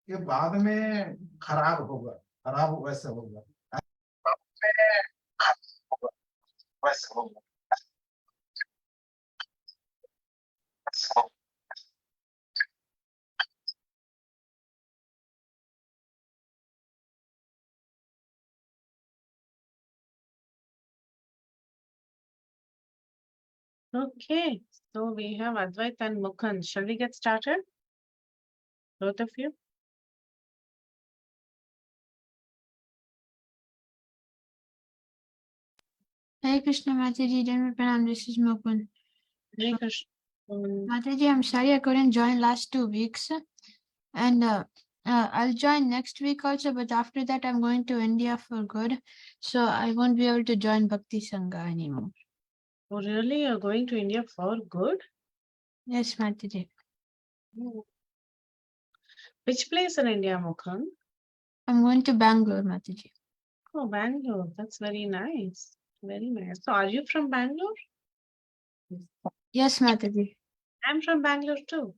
ये बाद में खराब होगा, खराब वैसे होगा, बाद में खराब होगा, वैसे होगा, वैसे होगा। Okay, so we have Advait and Mukund. Shall we get started? Both of you? Hare Krishna Mataji, Janma Pranam, this is Mukund. Hare Krishna. Mataji, I'm sorry I couldn't join last 2 weeks. And I'll join next week also, but after that I'm going to India for good. So I won't be able to join Bhakti Sangha anymore. Oh, really? You're going to India for good? Yes, Mataji. Which place in India, Mukund? I'm going to Bangalore, Mataji. Oh, Bangalore. That's very nice. Very nice. So, are you from Bangalore? Yes, Mataji. I'm from Bangalore too.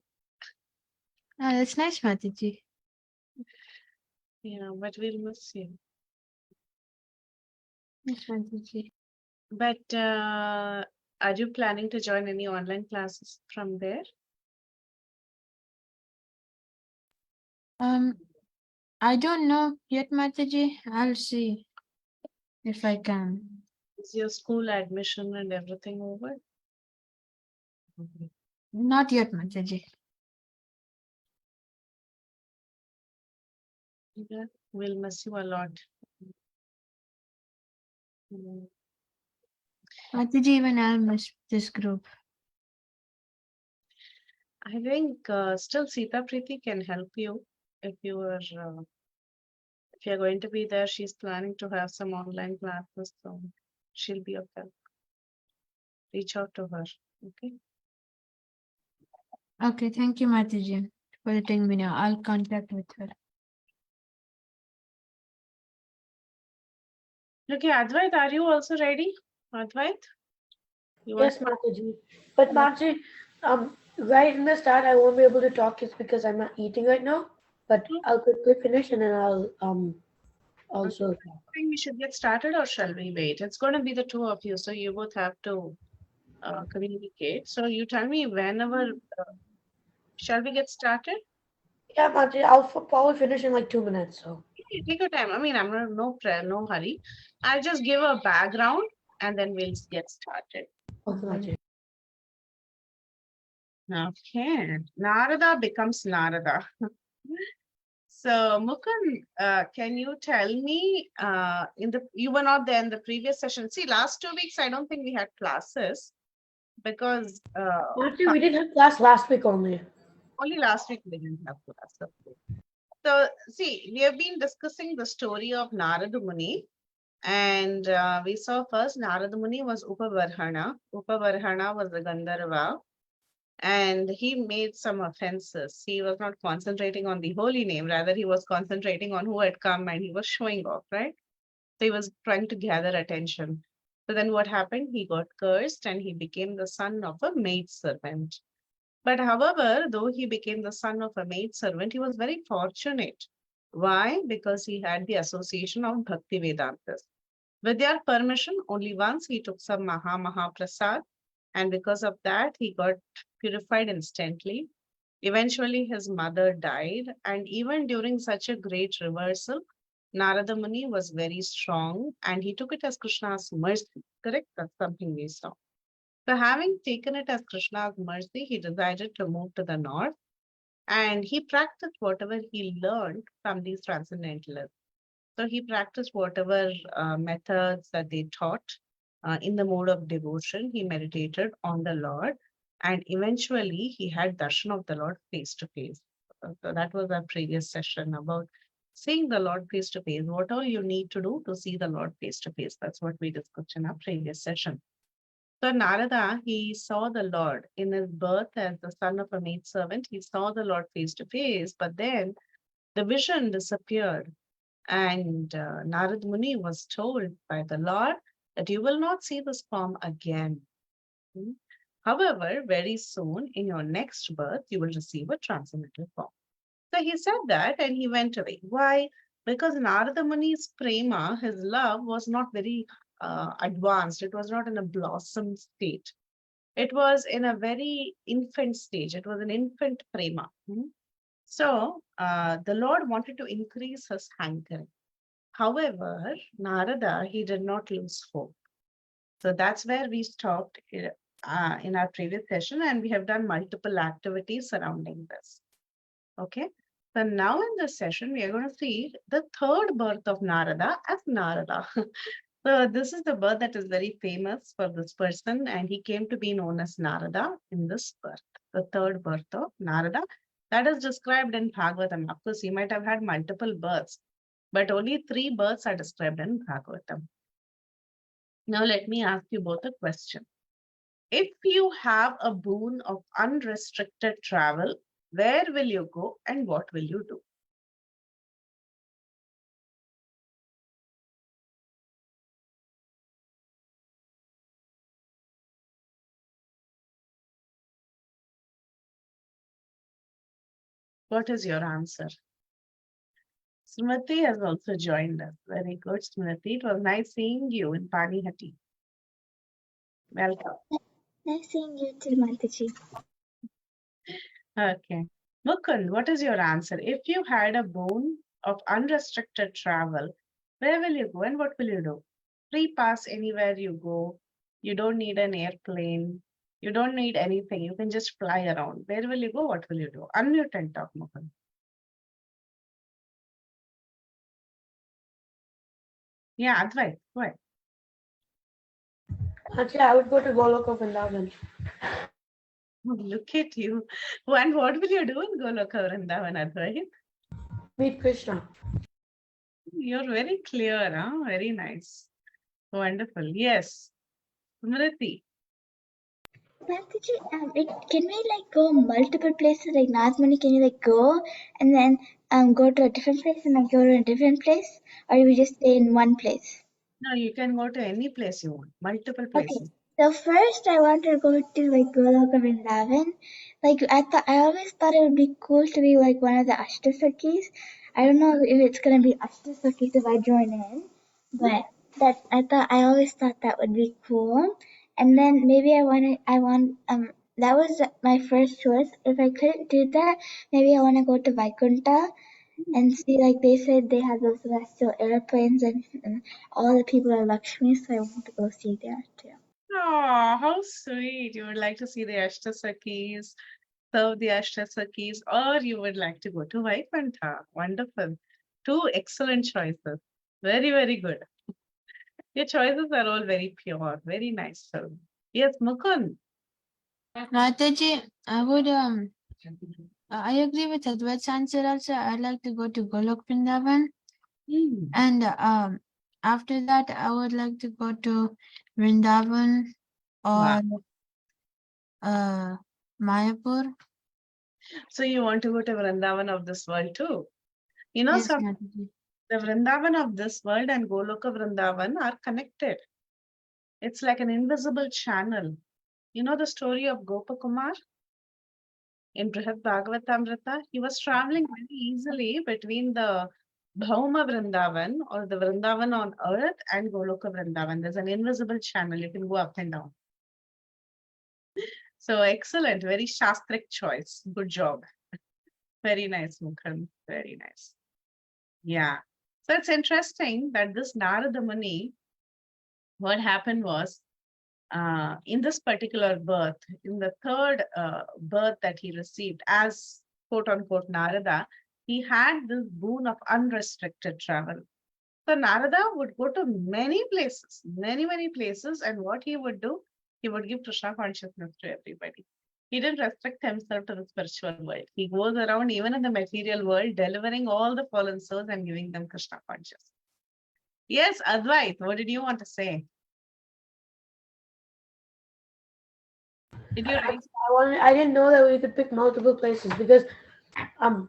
That's nice, Mataji. Yeah, but we'll miss you. Yes, Mataji. But are you planning to join any online classes from there? I don't know yet, Mataji. I'll see if I can. Is your school admission and everything over? Not yet, Mataji. Yeah, we'll miss you a lot. Mataji, even I'll miss this group. I think still Sita Preeti can help you if you are if you're going to be there. She's planning to have some online classes, so she'll be of help. Reach out to her. Okay. Okay, thank you, Mataji, for letting me know. I'll contact with her. Okay, Advait, are you also ready? Advait? Yes, Mataji. But Mataji, right in the start, I won't be able to talk just because I'm not eating right now. But I'll quickly finish and then I'll also talk. I think we should get started, or shall we wait? It's going to be the two of you, so you both have to communicate. So you tell me whenever. Shall we get started? Yeah, Mataji, I'll probably finish in like 2 minutes. So Take your time. I mean, I'm not no hurry. I'll just give a background and then we'll get started. okay, Mataji. Okay. Narada becomes Narada. So Mukund, can you tell me you were not there in the previous session. See, last 2 weeks I don't think we had classes because Mataji, we didn't have class last week only. only last week we didn't have class. Okay. So see, we have been discussing the story of Narada Muni. And we saw first Narada Muni was Upavarhana. Upavarhana was the Gandharva. And he made some offenses. He was not concentrating on the holy name, rather, he was concentrating on who had come and he was showing off, right? So he was trying to gather attention. So then what happened? He got cursed and he became the son of a maid servant. But however, though he became the son of a maid servant, he was very fortunate. Why? Because he had the association of Bhakti Vedantas. With their permission, only once he took some Maha Prasad, and because of that, he got purified instantly. Eventually, his mother died, and even during such a great reversal, Narada Muni was very strong and he took it as Krishna's mercy. Correct? That's something we saw. So, having taken it as Krishna's mercy, he decided to move to the north and he practiced whatever he learned from these transcendentalists. So he practiced whatever methods that they taught in the mode of devotion. He meditated on the Lord, and eventually he had darshan of the Lord face to face. So that was our previous session about seeing the Lord face to face. What all you need to do to see the Lord face to face. That's what we discussed in our previous session. So Narada, he saw the Lord in his birth as the son of a maid servant. He saw the Lord face to face, but then the vision disappeared. And Narad Muni was told by the Lord that you will not see this form again. However, very soon in your next birth, you will receive a transcendental form. So he said that and he went away. Why? Because Narada Muni's prema, his love, was not very advanced. It was not in a blossom state. It was in a very infant stage. It was an infant prema. So the Lord wanted to increase his hankering. However, Narada, he did not lose hope. So that's where we stopped in our previous session, and we have done multiple activities surrounding this. Okay. So now in this session, we are going to see the third birth of Narada as Narada. So this is the birth that is very famous for this person, and he came to be known as Narada in this birth, the third birth of Narada. That is described in Bhagavatam. Of course, he might have had multiple births, but only 3 births are described in Bhagavatam. Now let me ask you both a question. If you have a boon of unrestricted travel, where will you go and what will you do? What is your answer? Smriti has also joined us. Very good, Smriti. It was nice seeing you in Panihati. Welcome. Nice seeing you too, Mataji. Okay. Mukund, what is your answer? If you had a boon of unrestricted travel, where will you go and what will you do? Free pass anywhere you go. You don't need an airplane. You don't need anything. You can just fly around. Where will you go? What will you do? Unmute and talk, Mukund. Yeah, Advait, go ahead. Actually, I would go to Goloka Vrindavan. Oh, look at you. And what will you do in Goloka Vrindavan, Advait? Meet Krishna. You're very clear, huh? Very nice. Wonderful. Yes. Smriti. Mataji, can we like go multiple places like Nazmani? Can you like go and then go to a different place and then go to a different place, or you will just stay in one place? No, you can go to any place you want, multiple Okay. places. So first, I want to go to like Goloka Vrindavan. Like I always thought it would be cool to be like one of the Ashtasakis. I don't know if it's gonna be Ashtasakis if I join in, but I always thought that would be cool. And then maybe that was my first choice. If I couldn't do that, maybe I want to go to Vaikunta and see, like they said, they have those celestial airplanes and all the people are Lakshmi, so I want to go see there too. Oh, how sweet. You would like to see the Ashtasakis, serve the Ashtasakis, or you would like to go to Vaikuntha. Wonderful. 2 excellent choices. Very, very good. Your choices are all very pure. Very nice. So, yes, Mukund. Mataji, I would I agree with Advait's answer also. I'd like to go to Golok Vrindavan. And after that, I would like to go to Vrindavan or Mayapur. So you want to go to Vrindavan of this world too? You know, Yes, some Mataji. the Vrindavan of this world and Goloka Vrindavan are connected. It's like an invisible channel. You know the story of Gopakumar in Brihad Bhagavatamrita? He was traveling very easily between the Bhauma Vrindavan or the Vrindavan on earth and Goloka Vrindavan. There's an invisible channel. You can go up and down. So excellent. Very Shastric choice. Good job. Very nice, Mukund. Very nice. Yeah. So it's interesting that this Narada Muni, what happened was, in this particular birth, in the third birth that he received as quote unquote Narada, he had this boon of unrestricted travel. So Narada would go to many places, many places, and what he would do, he would give Krishna consciousness to everybody. He didn't restrict himself to the spiritual world. He goes around even in the material world, delivering all the fallen souls and giving them Krishna consciousness. Yes, Advait, what did you want to say? Did you raise? I didn't know that we could pick multiple places because I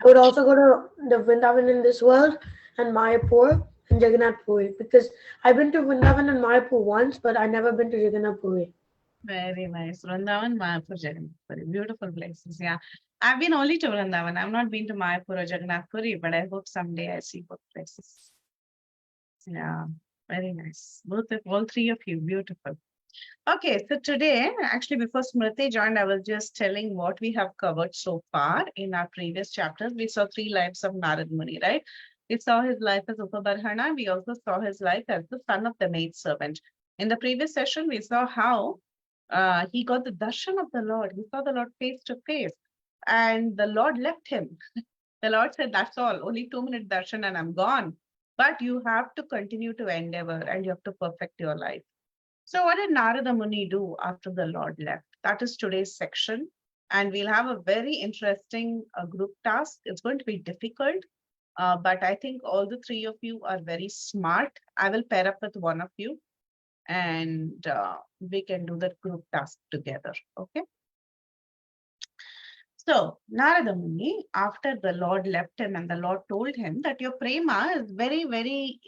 would also go to the Vrindavan in this world and Mayapur and Jagannath Puri because I've been to Vrindavan and Mayapur once, but I've never been to Jagannath Puri. Very nice. Vrindavan, Mayapur, Jagannath, very beautiful places. Yeah. I've been only to Vrindavan. I've not been to Mayapur or Jagannath Puri, but I hope someday I see both places. Yeah, very nice. All three of you, beautiful. Okay, so today, actually, before Smriti joined, I was just telling what we have covered so far in our previous chapters. We saw 3 lives of Narad Muni, right? We saw his life as Upabarhana. We also saw his life as the son of the maidservant. In the previous session, we saw how he got the darshan of the Lord. He saw the Lord face to face, and the Lord left him. The Lord said, "That's all, only 2-minute darshan, and I'm gone." But you have to continue to endeavor and you have to perfect your life. So, what did Narada Muni do after the Lord left? That is today's section. And we'll have a very interesting group task. It's going to be difficult, but I think all the 3 of you are very smart. I will pair up with one of you and we can do the group task together. Okay. So, Narada Muni, after the Lord left him and the Lord told him that your prema is very,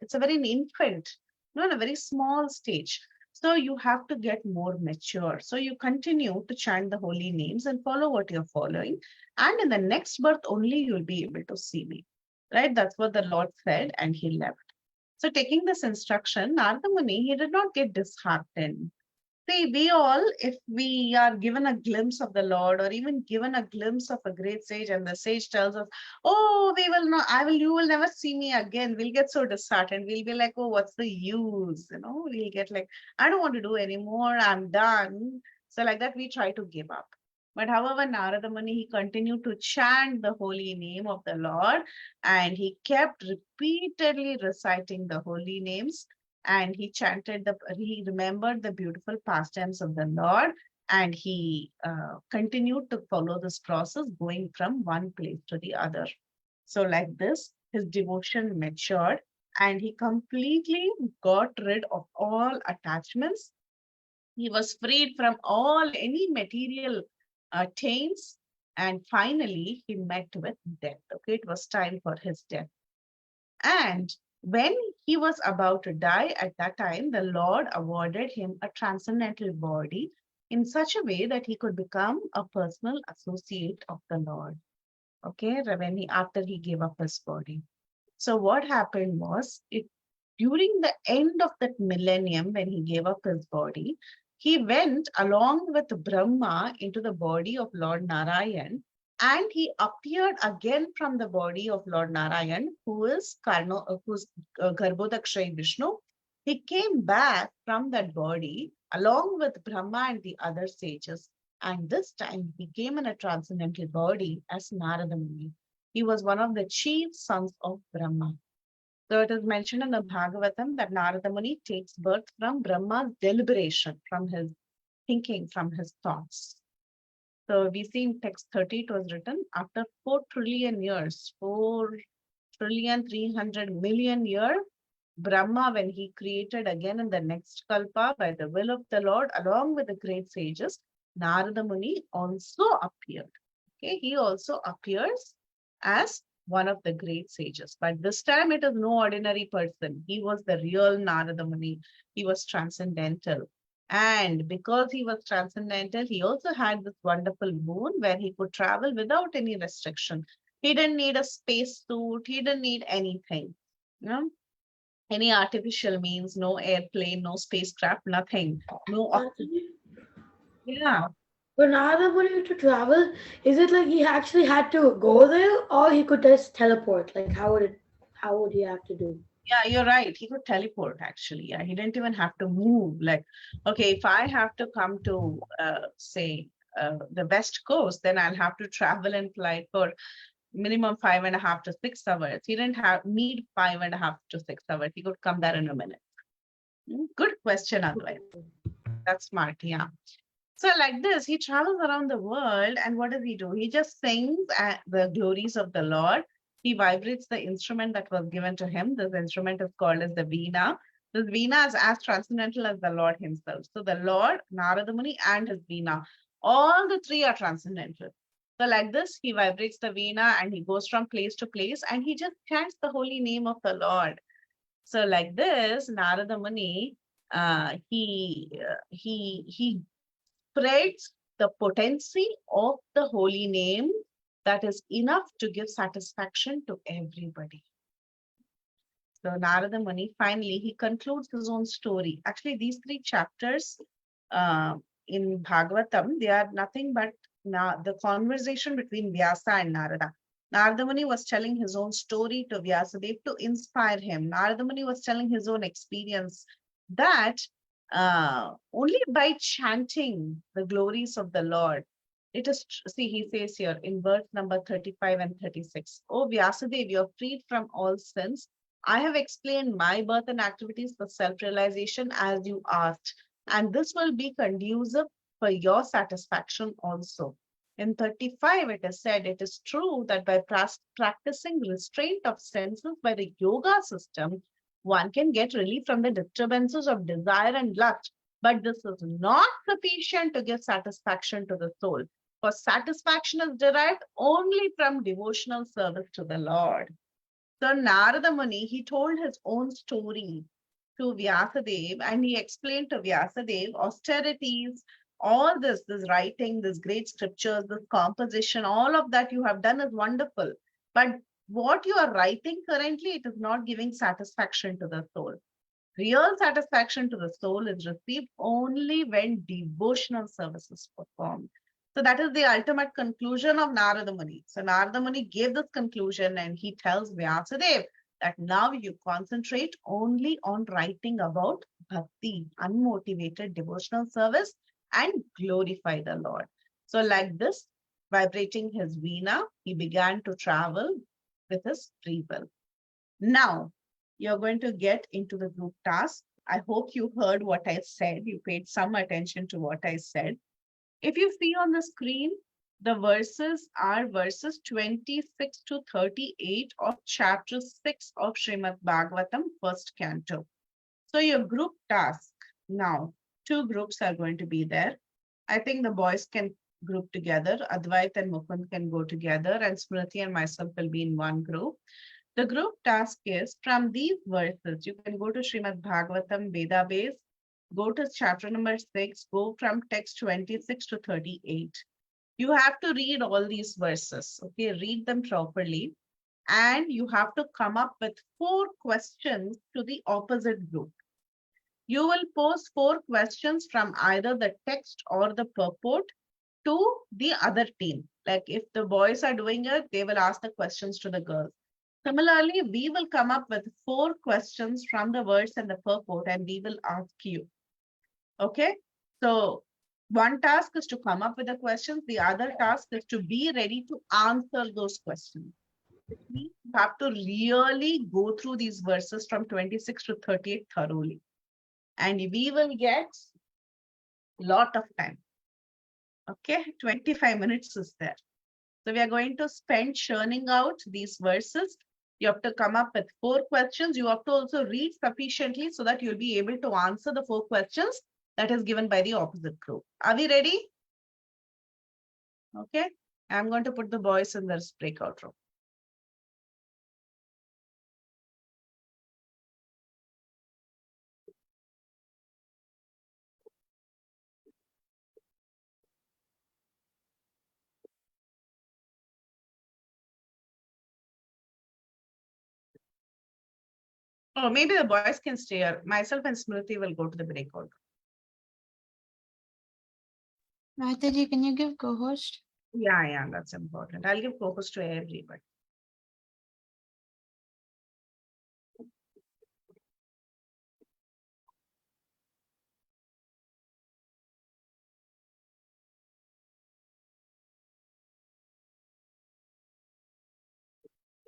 it's a very infant, in a very small stage. So, you have to get more mature. So, you continue to chant the holy names and follow what you're following. And in the next birth, only you'll be able to see me. Right? That's what the Lord said, and he left. So, taking this instruction, Narada Muni, he did not get disheartened. See, we all, if we are given a glimpse of the Lord or even given a glimpse of a great sage, and the sage tells us, "Oh, we will not, you will never see me again," we'll get so disheartened. We'll be like, "Oh, what's the use?" We'll get like, "I don't want to do anymore. I'm done." So, like that, we try to give up. But however, Narada Muni, he continued to chant the holy name of the Lord and he kept repeatedly reciting the holy names and he he remembered the beautiful pastimes of the Lord and he continued to follow this process going from one place to the other. So like this, his devotion matured and he completely got rid of all attachments. He was freed from any material chains and finally he met with death. Okay, it was time for his death. And when he was about to die, at that time, the Lord awarded him a transcendental body in such a way that he could become a personal associate of the Lord. Okay, after he gave up his body. So what happened was, during the end of that millennium, when he gave up his body, he went along with Brahma into the body of Lord Narayan and he appeared again from the body of Lord Narayan, who's Garbhodakshay Vishnu. He came back from that body along with Brahma and the other sages. And this time he came in a transcendental body as Narada Muni. He was one of the chief sons of Brahma. So it is mentioned in the Bhagavatam that Narada Muni takes birth from Brahma's deliberation, from his thinking, from his thoughts. So we see in text 30, it was written after 4 trillion years, 4,300,000,000 years, Brahma, when he created again in the next kalpa by the will of the Lord, along with the great sages, Narada Muni also appeared. Okay, he also appears as one of the great sages. But this time it is no ordinary person. He was the real Narada Muni. He was transcendental. And because he was transcendental, he also had this wonderful boon where he could travel without any restriction. He didn't need a space suit. He didn't need anything. Any artificial means, no airplane, no spacecraft, nothing. No oxygen. Yeah. For Narada Muni to travel, is it like he actually had to go there, or he could just teleport? Like how would he have to do? Yeah, you're right. He could teleport actually. Yeah, he didn't even have to move. Like, okay, if I have to come to, say, the West Coast, then I'll have to travel and fly for minimum 5.5 to 6 hours. He didn't need 5.5 to 6 hours. He could come there in a minute. Good question, Advait. That's smart. Yeah. So like this, he travels around the world and what does he do? He just sings the glories of the Lord. He vibrates the instrument that was given to him. This instrument is called as the Veena. This Veena is as transcendental as the Lord himself. So the Lord, Narada Muni and his Veena, all the 3 are transcendental. So like this, he vibrates the Veena and he goes from place to place and he just chants the holy name of the Lord. So like this, Narada Muni, he spreads the potency of the holy name that is enough to give satisfaction to everybody. So Narada Muni, finally, he concludes his own story. Actually, these 3 chapters in Bhagavatam, they are nothing but the conversation between Vyasa and Narada. Narada Muni was telling his own story to Vyasadeva to inspire him. Narada Muni was telling his own experience that only by chanting the glories of the Lord, it is, see, he says here in verse number 35 and 36, "O Vyasadeva, you are freed from all sins. I have explained my birth and activities for self-realization as you asked, and this will be conducive for your satisfaction also." In 35, it is said, "It is true that by practicing restraint of senses by the yoga system, one can get relief from the disturbances of desire and lust. But this is not sufficient to give satisfaction to the soul, for satisfaction is derived only from devotional service to the Lord." So Narada Muni, he told his own story to Vyasadeva, and he explained to Vyasadeva austerities, all this writing, this great scriptures, this composition, all of that you have done is wonderful. But what you are writing currently, it is not giving satisfaction to the soul. Real satisfaction to the soul is received only when devotional service is performed. So that is the ultimate conclusion of Narada Muni. So Narada Muni gave this conclusion and he tells Vyasadeva that now you concentrate only on writing about bhakti, unmotivated devotional service, and glorify the Lord. So like this, vibrating his veena, he began to travel with his free will. Now, you're going to get into the group task. I hope you heard what I said. You paid some attention to what I said. If you see on the screen, the verses are verses 26 to 38 of chapter 6 of Srimad Bhagavatam, first canto. So your group task, now, 2 groups are going to be there. I think the boys can group together. Advait and Mukund can go together, and Smriti and myself will be in one group. The group task is, from these verses, you can go to Srimad Bhagavatam database, go to chapter number 6, go from text 26 to 38. You have to read all these verses, okay? Read them properly. And you have to come up with 4 questions to the opposite group. You will pose 4 questions from either the text or the purport to the other team. Like if the boys are doing it, they will ask the questions to the girls. Similarly, we will come up with 4 questions from the words and the purport, and we will ask you. Okay, so one task is to come up with the questions. The other task is to be ready to answer those questions. You have to really go through these verses from 26 to 38 thoroughly. And we will get a lot of time. Okay, 25 minutes is there. So we are going to spend churning out these verses. You have to come up with 4 questions. You have to also read sufficiently so that you'll be able to answer the 4 questions that is given by the opposite group. Are we ready? Okay. I'm going to put the boys in this breakout room. Oh, maybe the boys can stay here. Myself and Smriti will go to the breakout. Mataji, can you give co-host? Yeah, that's important. I'll give focus to everybody.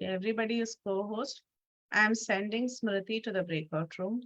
Everybody is co-host. I'm sending Smriti to the breakout room.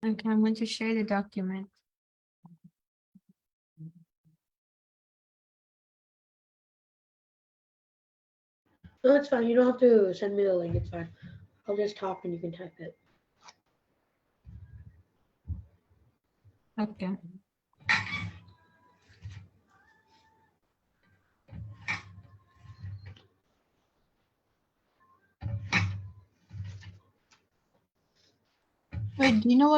Okay, I'm going to share the document. No, it's fine. You don't have to send me the link. It's fine. I'll just talk and you can type it. Okay. Wait, do you know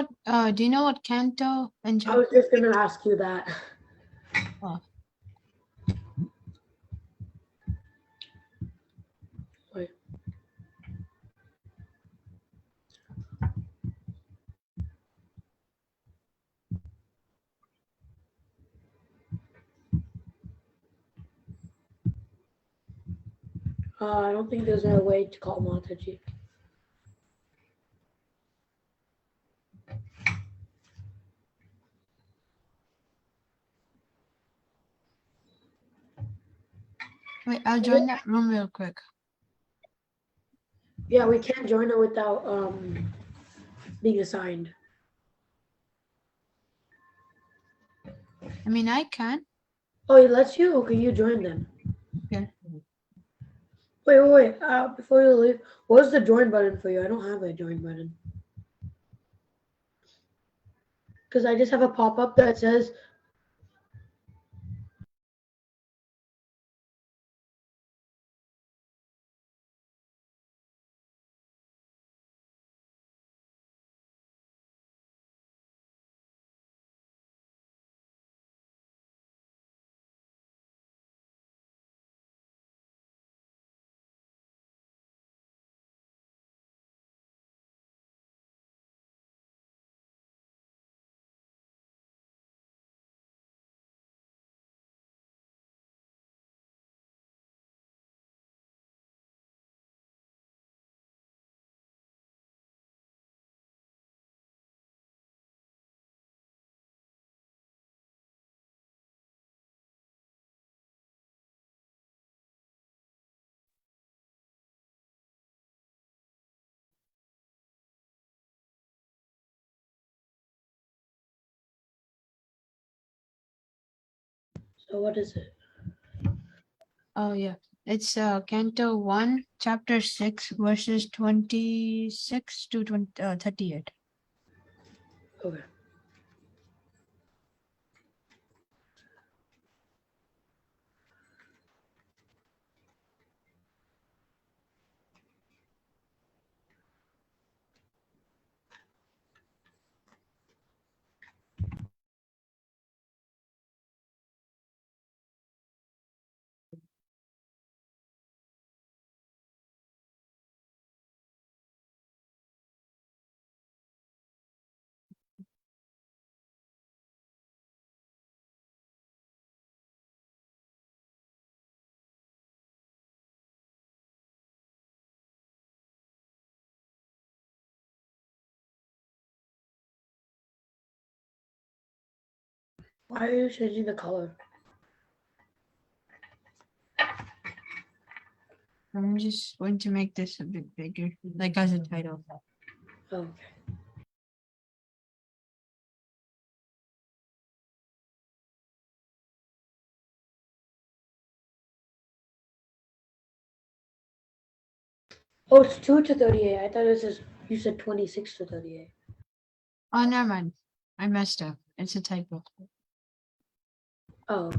what canto and I was chapter? just gonna ask you that. Oh, Wait. I don't think there's a way to call Mataji. wait, I'll join that room real quick. Yeah, we can't join it without being assigned. I mean, I can. Oh, it lets you? Okay, you join then. Okay. Wait. Before you leave, what's the join button for you? I don't have a join button. Because I just have a pop-up that says so what is it? Oh yeah. It's Canto 1, Chapter 6, verses 26 to 38. Okay. Why are you changing the color? I'm just going to make this a bit bigger, like as a title. Okay. Oh, it's 2 to 38. I thought it says you said 26 to 38. Oh, never mind. I messed up. It's a typo. Oh.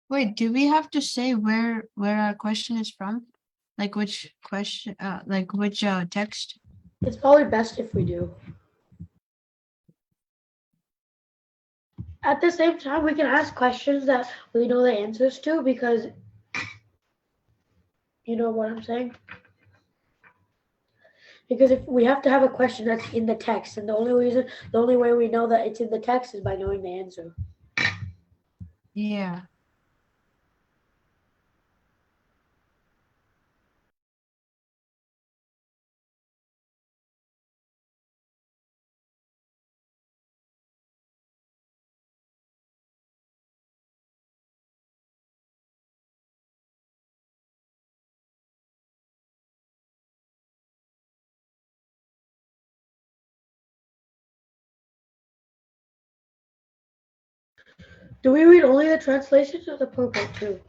Wait, do we have to say where our question is from? Like which question, like which text? It's probably best if we do. At the same time, we can ask questions that we know the answers to because you know what I'm saying? Because if we have to have a question that's in the text, and the only way we know that it's in the text is by knowing the answer. Yeah. Do we read only the translations or the purport too?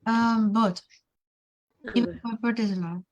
Both. Even Okay. purport is allowed.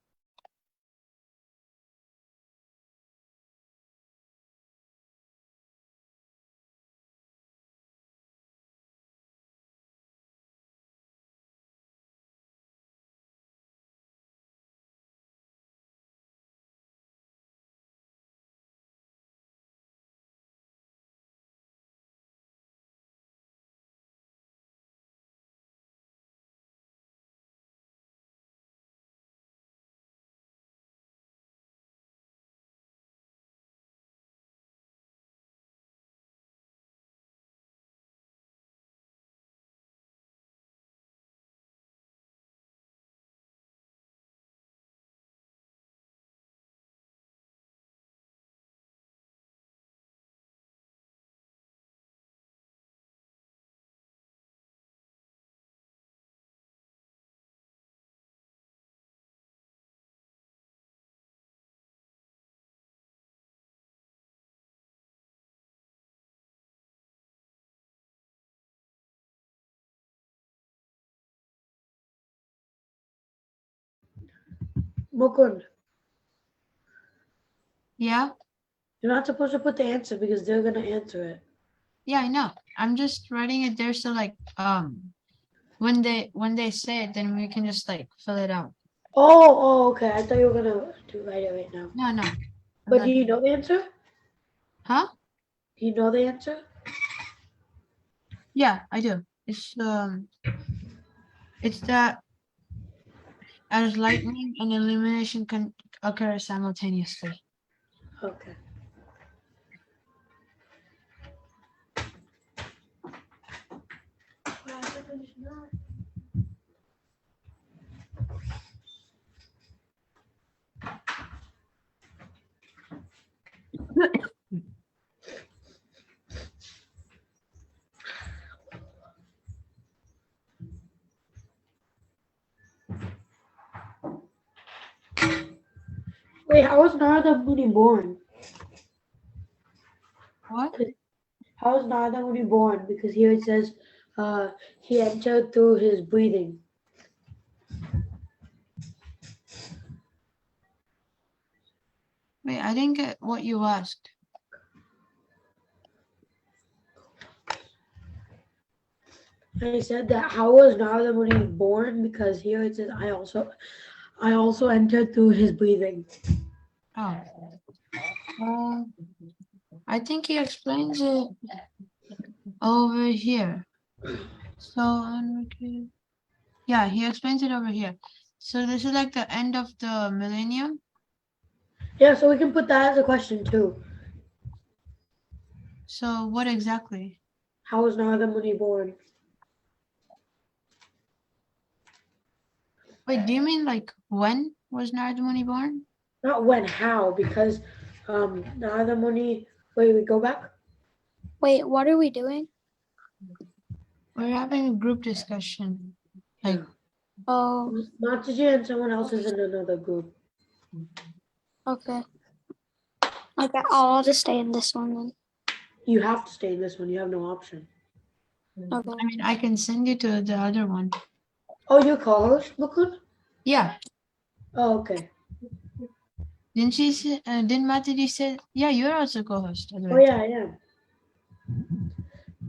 Mukund, Yeah. you're not supposed to put the answer because they're gonna answer it. Yeah, I know. I'm just writing it there so like when they say it, then we can just like fill it out. Oh, okay. I thought you were gonna write it right now. No. But do you know the answer? Huh? Do you know the answer? Yeah, I do. It's that as lightning and illumination can occur simultaneously. Okay. Wait, how was Narada Muni born? What? How was Narada Muni born? Because here it says he entered through his breathing. Wait, I didn't get what you asked. And he said that how was Narada Muni born? Because here it says I also entered through his breathing. Oh. I think he explains it over here. So yeah, he explains it over here. So this is like the end of the millennium. Yeah, so we can put that as a question too. So what exactly? How was Narada Muni born? Wait, do you mean like when was Narada Muni born? Not when, how? Because Narada Muni. Wait, we go back. Wait, what are we doing? We're having a group discussion. Like, Yeah. Oh, Mataji and someone else is in another group. okay. Okay, I'll just stay in this one then. You have to stay in this one. You have no option. Okay. I mean, I can send you to the other one. Oh, you're co-host, Mukund? Yeah. Oh, okay. Didn't she say, didn't Mataji say, yeah, you're also co-host. Oh, yeah, I am.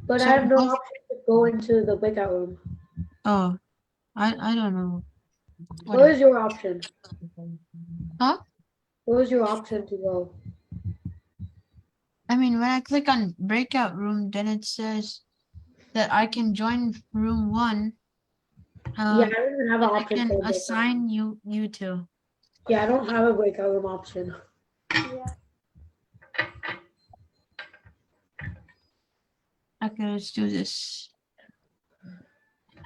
But So I have no both- option to go into the breakout room. Oh, I don't know. What is your option? Huh? What is your option to go? I mean, when I click on breakout room, then it says that I can join room 1. Yeah, I don't even have an I option can for a breakout room. assign you to. Yeah, I don't have a breakout room option. Yeah. Okay, let's do this.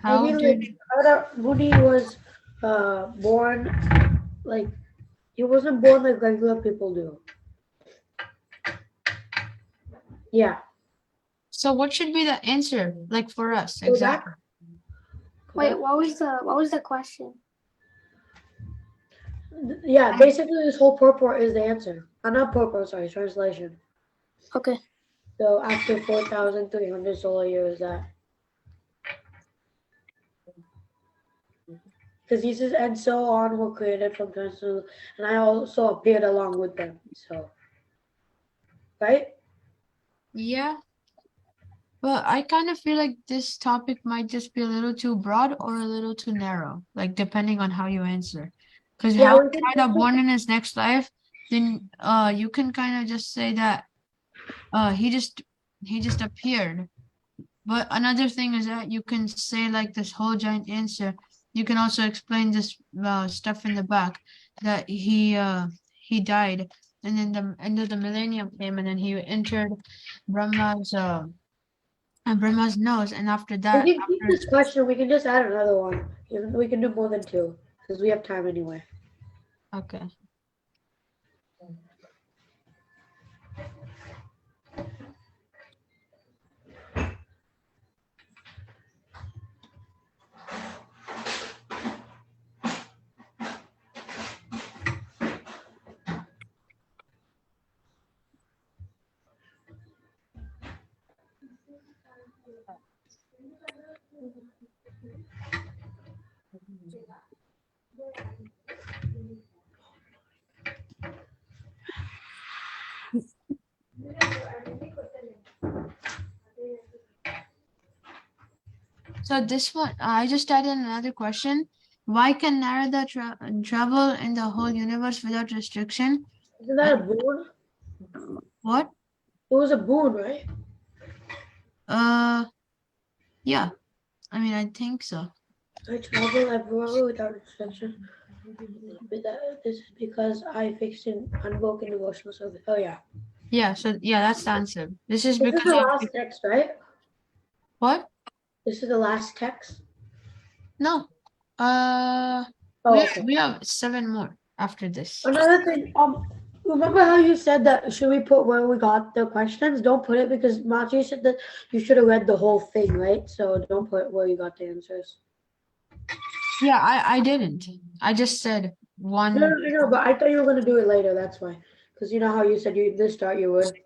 I How mean, did like, Narada Muni was born, like, he wasn't born like regular people do. Yeah. so what should be the answer like for us Go back. exactly? Wait, what was the question? Yeah, basically this whole purport is the answer. Not purport, sorry, translation. Okay. So after 4,300 solar years, that because he says, and so on were created from transcendental, and I also appeared along with them. So, right? Yeah. Well, I kind of feel like this topic might just be a little too broad or a little too narrow, like depending on how you answer. Because Yeah, how we can Narada born in his next life, then you can kind of just say that he just appeared. But another thing is that you can say like this whole giant answer. You can also explain this stuff in the back that he died, and then the end of the millennium came, and then he entered Brahma's and Brahma's nose, and after we that, can keep this question. We can just add another one. We can do more than two because we have time anyway. okay. So this one, I just added another question. Why can Narada travel in the whole universe without restriction? Isn't that a boon? What? It was a boon, right? Yeah. I mean, I think so. I travel everywhere without restriction. This is because I fixed an unbroken devotional service. Oh yeah. Yeah. So yeah, that's the answer. This is This is because the you. last text, right? What? This is the last text. No. Oh, okay. We have 7 more after this. Another thing, remember how you said that should we put where we got the questions? Don't put it because Machi said that you should have read the whole thing, right? So don't put where you got the answers. Yeah, I didn't. I just said one. No, but I thought you were gonna do it later. That's why, because you know how you said you this start you would.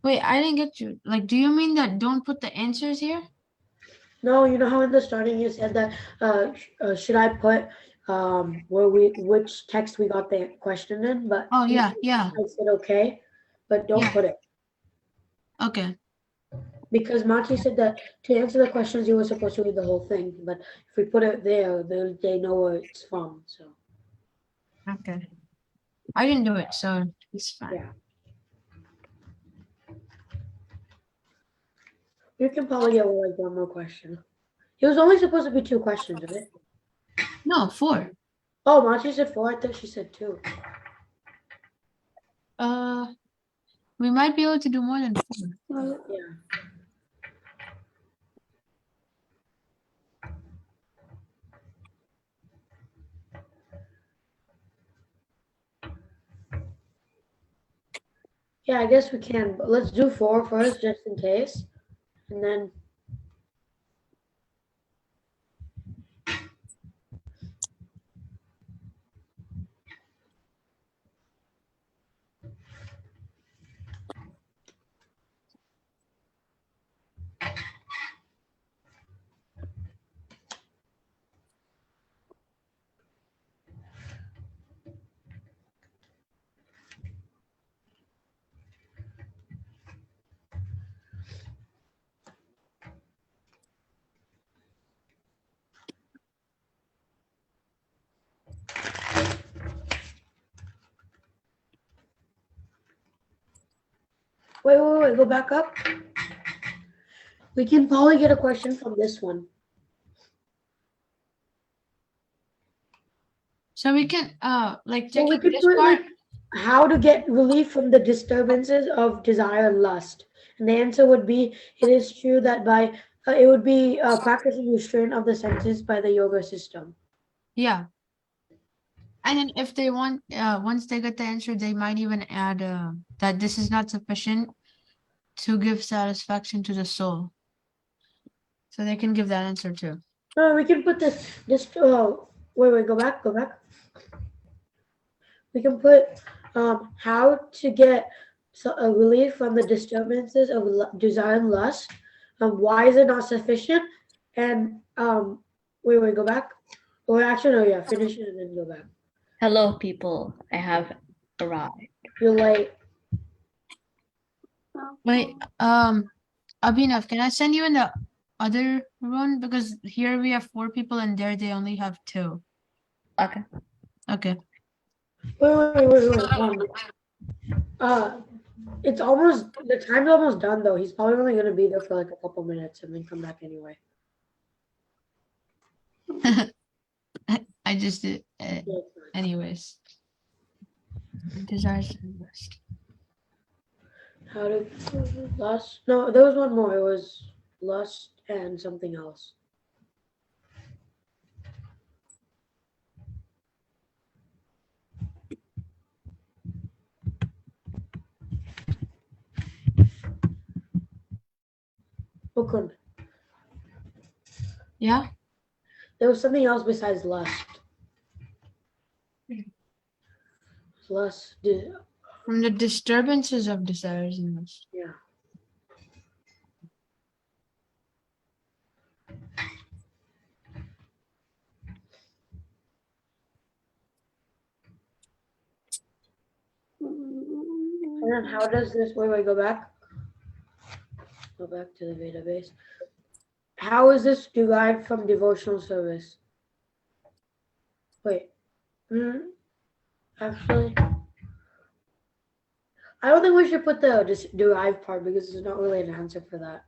Wait, I didn't get you. Like, do you mean that don't put the answers here? No, you know how in the starting you said that should I put which text we got the question in? But Oh yeah, yeah. I said okay, but don't Yeah. put it. Okay. Because Machi said that to answer the questions you were supposed to read the whole thing, but if we put it there, they know where it's from. So Okay. I didn't do it, so it's fine. yeah, you can probably get like one more question. It was only supposed to be 2 questions, right? No, 4. Oh, Machi said 4. I thought she said 2. We might be able to do more than 4. Yeah. Yeah, I guess we can, but let's do 4 first, just in case, and then. Wait, go back up. We can probably get a question from this one. So we can like So we taking could this put part. like how to get relief from the disturbances of desire and lust. And the answer would be it is true that by it would be practicing restraint of the senses by the yoga system. Yeah. And then if they want, once they get the answer, they might even add that this is not sufficient to give satisfaction to the soul. So they can give that answer too. We can put this. Wait, go back. We can put how to get a relief from the disturbances of desire and lust. Why is it not sufficient? And wait, go back. Or actually, no, yeah, finish it and then go back. Hello, people. I have arrived. You're late. Wait, Abhinav, can I send you in the other one? Because here we have 4 people and there they only have 2. Okay. Okay. Wait. It's almost, the time's almost done though. He's probably only gonna be there for like a couple minutes and then come back anyway. I just did. Yeah, it's fine. Anyways. Desires and lust. How to lust? No, there was one more. It was lust and something else. Mukund, Yeah? there was something else besides lust. Lust, From the disturbances of desires and lust. yeah. And then how does this, wait, go back. Go back to the database. How is this derived from devotional service? Wait. Actually, I don't think we should put the derived part because there's not really an answer for that.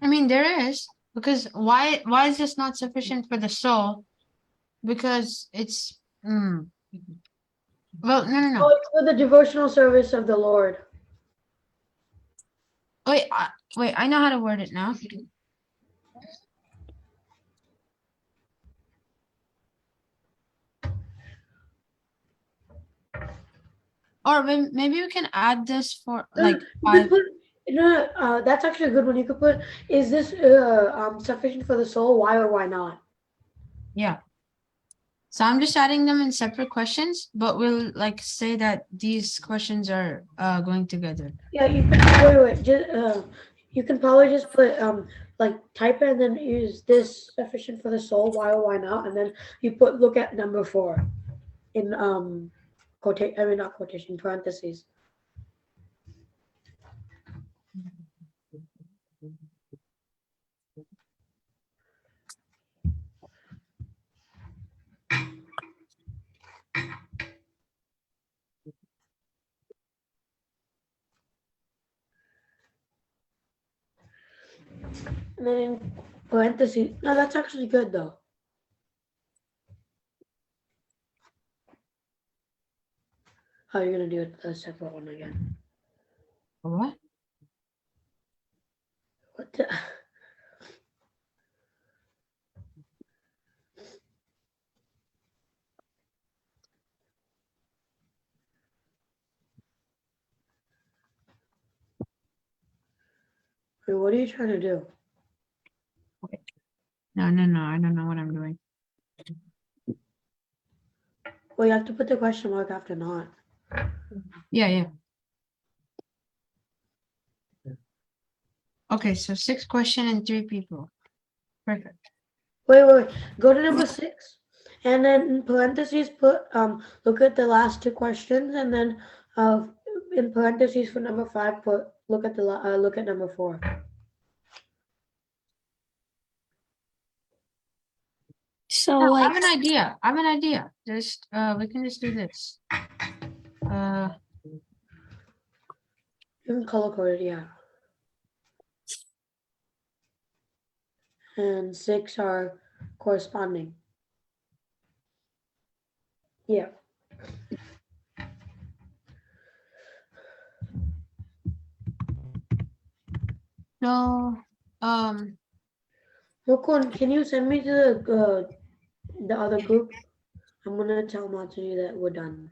I mean, there is. Because why is this not sufficient for the soul? Because it's well, no. Oh, it's for the devotional service of the Lord. Wait, I know how to word it now. Or maybe we can add this for like You could put, that's actually a good one. You could put, is this sufficient for the soul? Why or why not? yeah. So I'm just adding them in separate questions, but we'll like say that these questions are going together. Yeah, you can wait. Just you can probably just put like type it and then use this sufficient for the soul? Why or why not? And then you put look at number 4 in quotation. I mean not quotation, parentheses. And then in parentheses. No, that's actually good though. How are you gonna do it a separate one again? What? What the? Wait, what are you trying to do? No, I don't know what I'm doing. Well, you have to put the question mark after not. Yeah. Okay, so 6 question and 3 people. Perfect. Wait. Go to number 6, and then in parentheses put look at the last 2 questions, and then in parentheses for number 5 put look at number 4. So No, I like, have an idea. Just we can just do this. You can color code it, yeah. And 6 are corresponding. Yeah. So Mukund, can you send me to the other group? I'm gonna tell Matsuji that we're done.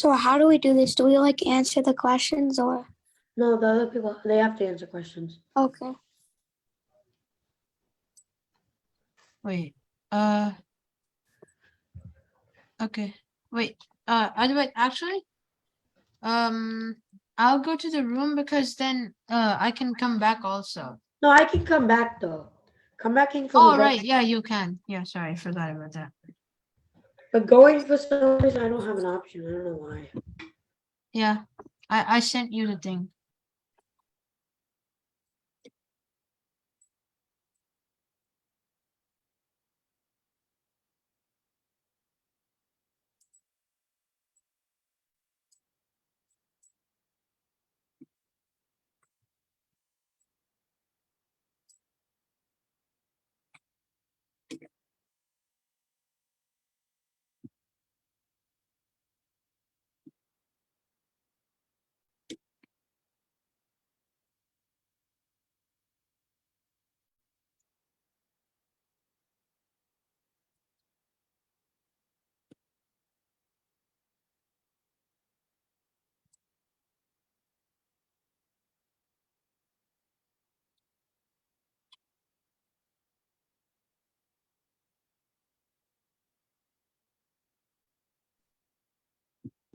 so how do we do this? Do we like answer the questions or? No, the other people, they have to answer questions. Okay. wait. Okay. Wait. Actually, I'll go to the room because then I can come back also. No, I can come back though. Come back in for Oh, the right. Yeah, you can. Yeah, sorry, I forgot about that. But going for some reason I don't have an option. I don't know why. Yeah, I sent you the thing.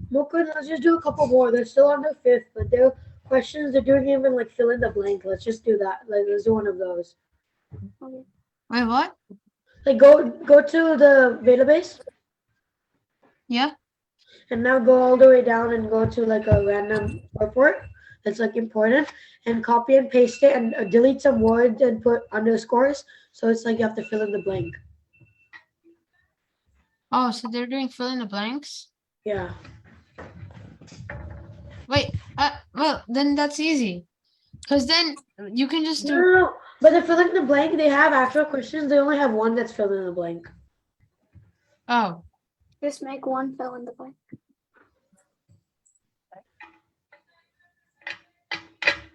Mukund, let's just do a couple more. They're still on their fifth, but they're questions they're doing even like fill in the blank. Let's just do that. Like let's do one of those. Okay. Wait, what? Like go to the database Yeah. and now go all the way down and go to like a random report that's like important and copy and paste it and delete some words and put underscores. So it's like you have to fill in the blank. Oh, so they're doing fill in the blanks? Yeah. Wait, well, then that's easy. Because then you can just No, do. no, no. But if filling the blank, they have actual questions. They only have one that's filled in the blank. Oh, Just make one fill in the blank.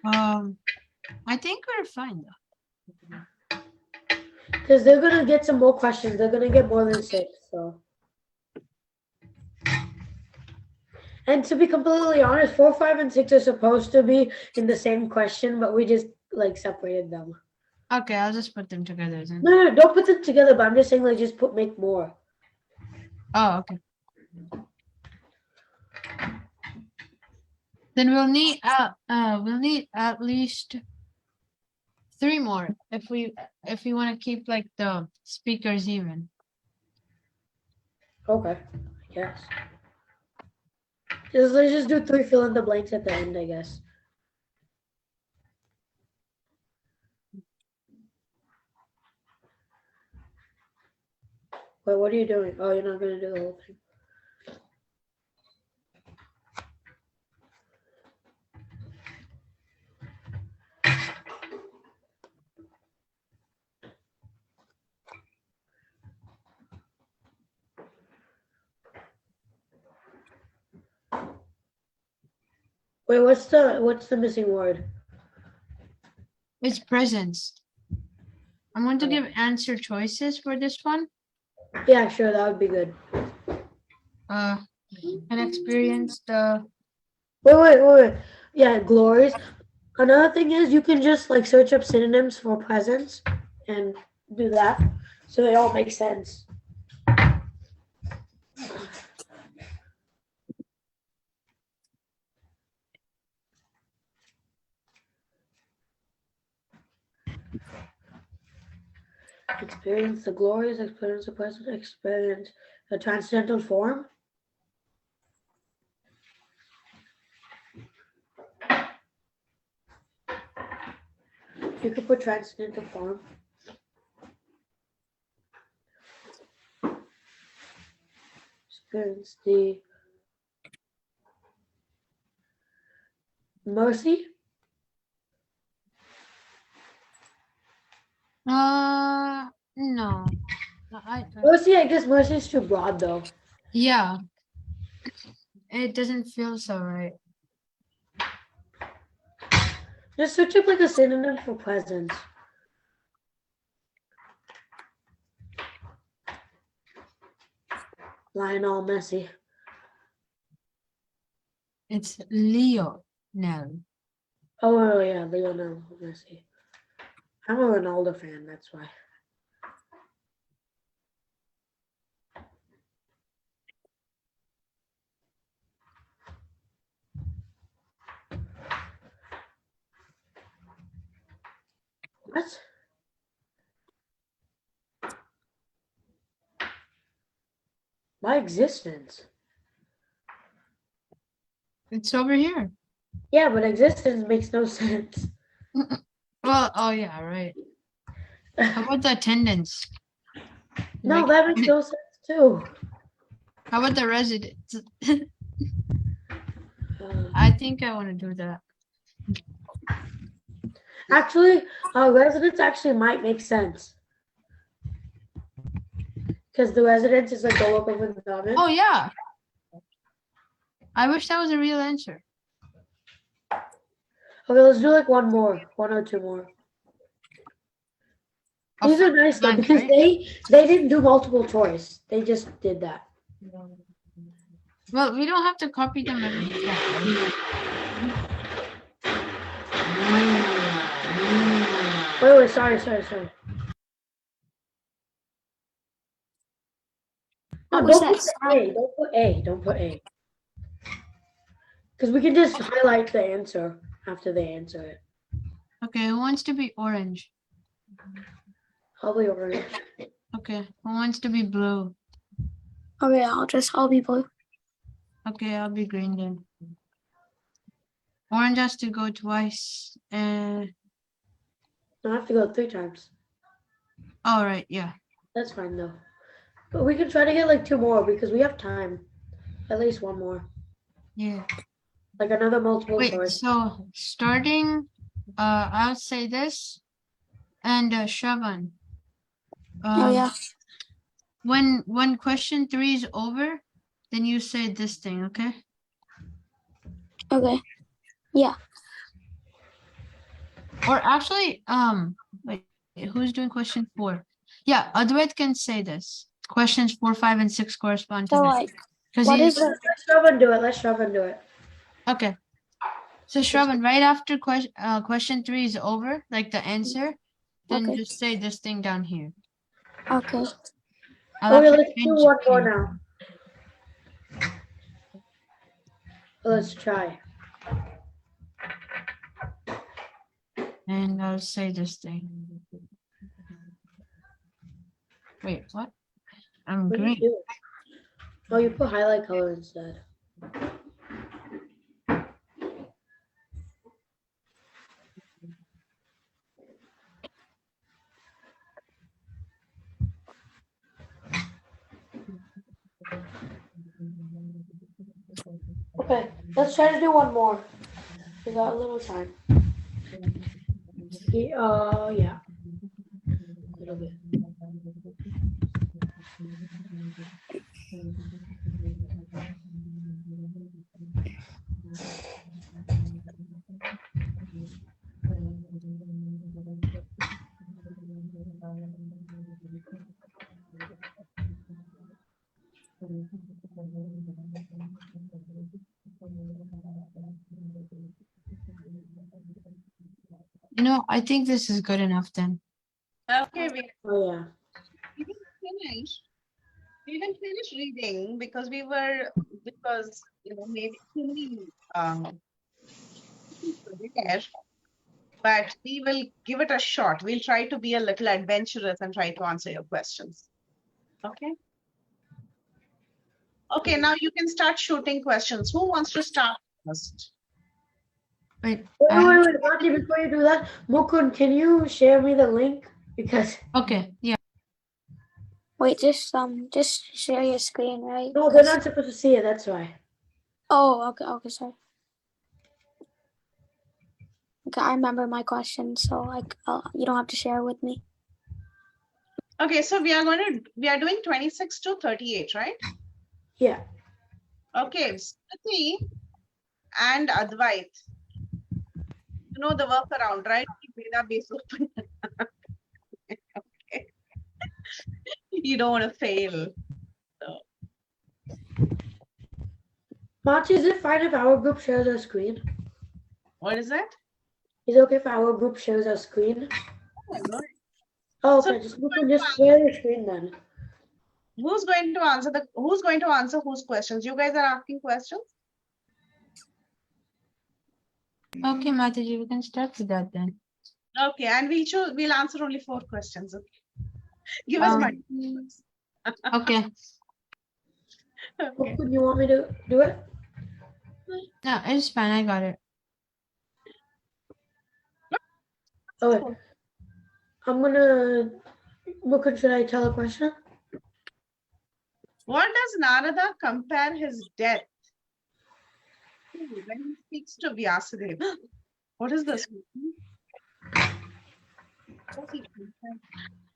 I think we're fine though. Because they're gonna get some more questions. They're gonna get more than 6. So. And to be completely honest, 4, 5, and 6 are supposed to be in the same question, but we just like separated them. Okay, I'll just put them together then. No, don't put them together. But I'm just saying, like, just make more. Oh, okay. Then we'll need at least 3 more if we want to keep like the speakers even. Okay, I guess. Let's just do 3 fill in the blanks at the end, I guess. Wait, what are you doing? Oh, you're not gonna do the whole thing. Wait, what's the missing word? It's presence. I'm going to give answer choices for this one. Yeah, sure, that would be good. And experience the. Wait. Yeah, glories. Another thing is you can just like search up synonyms for presence and do that, so they all make sense. Experience the glories, experience the present, experience the transcendental form. You could put transcendental form. Experience the mercy. No. Mercy, I guess mercy is too broad though. Yeah. It doesn't feel so right. Just search up like a synonym for presence. Lionel Messi. It's Leo. No. Oh yeah, Lionel Messi. I'm a Ronaldo fan, that's why. What? My existence. It's over here. Yeah, but existence makes no sense. Well, oh yeah, right. How about the attendance? No, Like, that makes no sense too. how about the residents? Uh, I think I want to do that. Actually, residence actually might make sense. Because the residence is like the local government. Oh yeah. I wish that was a real answer. Okay, let's do like one or two more. A These are nice though, bunch, because right? they didn't do multiple choice. They just did that. Well, we don't have to copy them every step, right? Wait, sorry. No, What was don't that put sound? A. Don't put A. Don't put A. Because we can just highlight the answer after they answer it. Okay, who wants to be orange? I'll be orange. Okay, who wants to be blue? Okay, I'll be blue. Okay, I'll be green then. Orange has to go twice. I have to go 3 times. All right, yeah. That's fine though. But we can try to get like 2 more because we have time. At least 1 more. Yeah. Like another multiple Wait, choice. so starting, I'll say this, and Shravan. Oh yeah. When question 3 is over, then you say this thing, okay? Okay. Yeah. Or actually, wait, who's doing question 4? Yeah, Advait can say this. Questions 4, 5, and 6 correspond to So this. like, 'Cause what he- is the Let's Shravan do it. Let's Shravan do it. Okay. So Shravan, right after question 3 is over, like the answer, then Okay. just say this thing down here. Okay. I'll Okay, have to let's do change 1 more here. now. Let's try. And I'll say this thing. Wait, what? I'm What do green. you do? Oh, you put highlight color instead. Okay, let's try to do 1 more. We got a little time. Yeah. A little bit. You know, I think this is good enough then. Okay, we Oh yeah. didn't finish. We didn't finish reading because maybe too many people there. But we will give it a shot. We'll try to be a little adventurous and try to answer your questions. Okay. Okay, now you can start shooting questions. Who wants to start first? Wait, Wait, Marty, before you do that, Mukund, can you share me the link? Because okay, yeah. wait, just share your screen, right? no, they're not supposed to see it, that's why. Oh, okay, sorry. Okay, I remember my question, so like you don't have to share with me. Okay, so we are doing 26 to 38, right? Yeah. Okay, Smriti and Advait. You know the workaround, right? Keep database open. Okay. You don't want to fail. So, Marty, is it fine if our group shares our screen? what is that? Is it okay if our group shares our screen? Oh, Oh, so okay, just share your screen then. who's going to answer whose questions? You guys are asking questions? Okay, Mataji, we can start with that then. Okay, and we'll answer only 4 questions. Okay. Give us money. Okay. Okay. Do you want me to do it? No, it's fine. I got it. Okay. I'm gonna. Mukund, should I tell a question? What does Narada compare his death to when he speaks to Vyasadeva? What is this?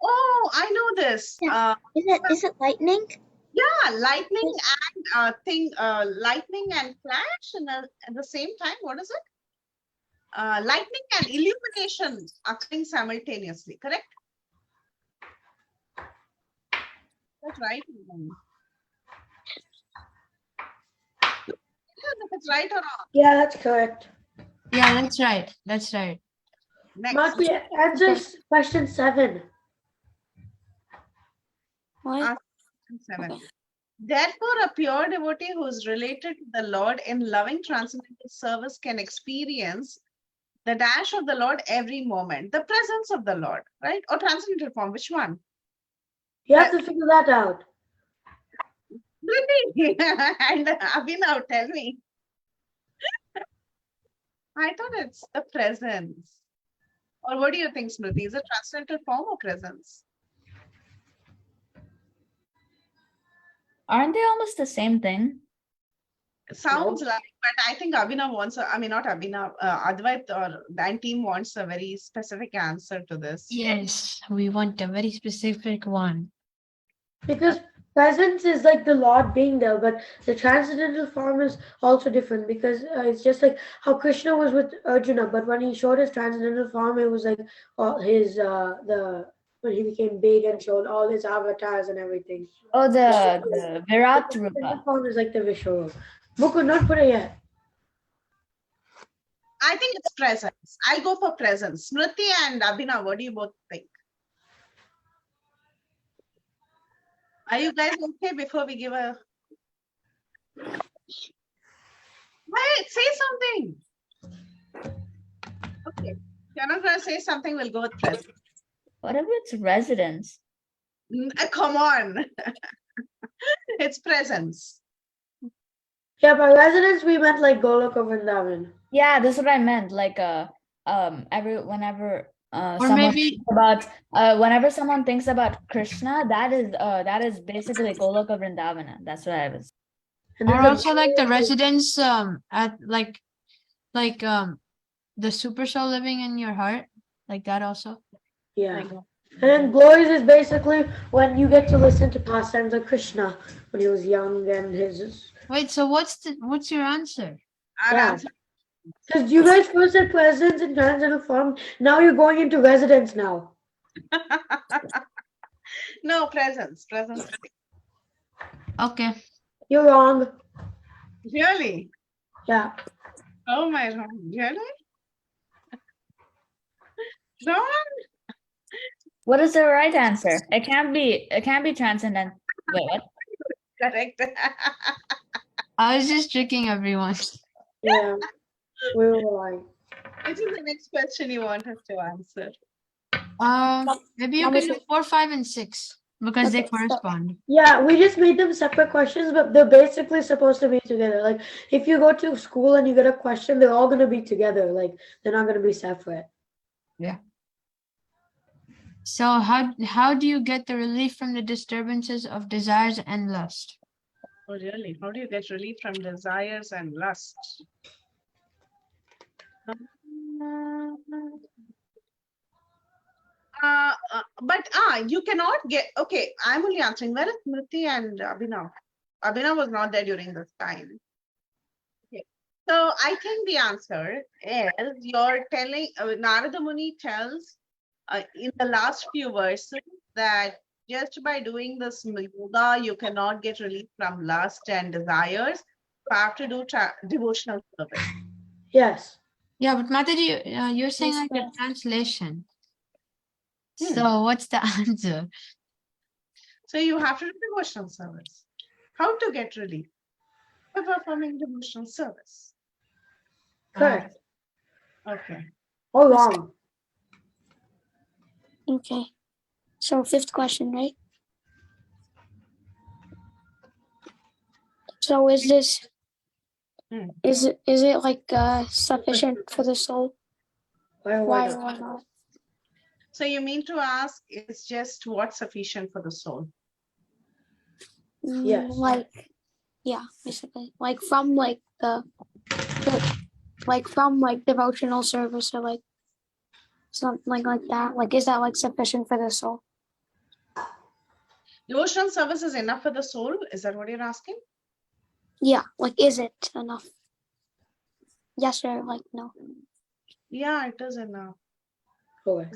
Oh, I know this. Yeah. Is it lightning? Yeah, lightning and lightning and flash at the same time. What is it? Lightning and illumination occurring simultaneously. Correct? That's right. If it's right or not. Yeah, that's correct. Yeah, that's right. That's right. Next. Marky, answer question 7. What? 7. Okay. Therefore, a pure devotee who is related to the Lord in loving transcendental service can experience the dash of the Lord every moment, the presence of the Lord, right? Or transcendental form, which one? You have to figure that out. Really? And Abhinav, tell me. I thought it's the presence. Or what do you think, Smriti? Is it transcendental form or presence? Aren't they almost the same thing? Sounds like, but I think Abhinav wants, not Abhinav, Advait or the team wants a very specific answer to this. Yes, we want a very specific one. Because presence is like the Lord being there, but the transcendental form is also different because it's just like how Krishna was with Arjuna, but when he showed his transcendental form, it was like all his when he became big and showed all his avatars and everything. Oh, the Virat The Rupa. form is like the Vishwa. Mukund, not put it yet. I think it's presence. I'll go for presence. Smriti and Abhinav, what do you both think? Are you guys okay before we give a... Wait, say something. Okay. If you're not going to say something, we'll go with presence. What if it's residence? Come on. It's presence. Yeah, by residence we meant like Golok or Vrindavan. Yeah, that's what I meant. Like whenever someone maybe- thinks about whenever someone thinks about Krishna, that is basically Goloka Vrindavana. That's what I was. And Or then the also like the residence at like the super soul living in your heart, like that also. yeah. And then glories is basically when you get to listen to pastimes of Krishna when he was young and his. Wait, so what's your answer? Our Yeah. answer. Because you guys first said presence in transcendental form. Now you're going into residence now. No, presence. Presence. Okay. You're wrong. Really? Yeah. Oh my God. Really? Wrong? What is the right answer? It can't be transcendent. Wait, what? Correct. I was just tricking everyone. Yeah. We were lying. Which is the next question you want us to answer? Maybe you can do 4, 5, and 6 because they Okay, so- correspond. Yeah, we just made them separate questions, but they're basically supposed to be together. Like if you go to school and you get a question, they're all gonna be together. Like they're not gonna be separate. Yeah. So how do you get the relief from the disturbances of desires and lust? Oh, really? How do you get relief from desires and lusts? But you cannot get, okay, I'm only answering. Where is Smriti and Abhinav? Abhinav was not there during this time. Okay. So I think the answer is you're telling, Narada Muni tells in the last few verses that just by doing this yoga, you cannot get relief from lust and desires. You have to do devotional service. Yes. Yeah, but Mataji, you're saying Yes, like a ma'am. translation. So what's the answer? So you have to do devotional service. How to get relief? By performing devotional service. Correct. Okay. Or wrong. Okay. So 5th question, right? So is this Hmm. is it like sufficient for the soul? Why Why not? or why not? So you mean to ask, is just what sufficient for the soul? Yes. Like, yeah, basically, like from like like from like devotional service or like something like that. Like, is that like sufficient for the soul? Devotional service is enough for the soul? Is that what you're asking? Yeah, like, is it enough? Yes or like no? Yeah, it is enough. Okay.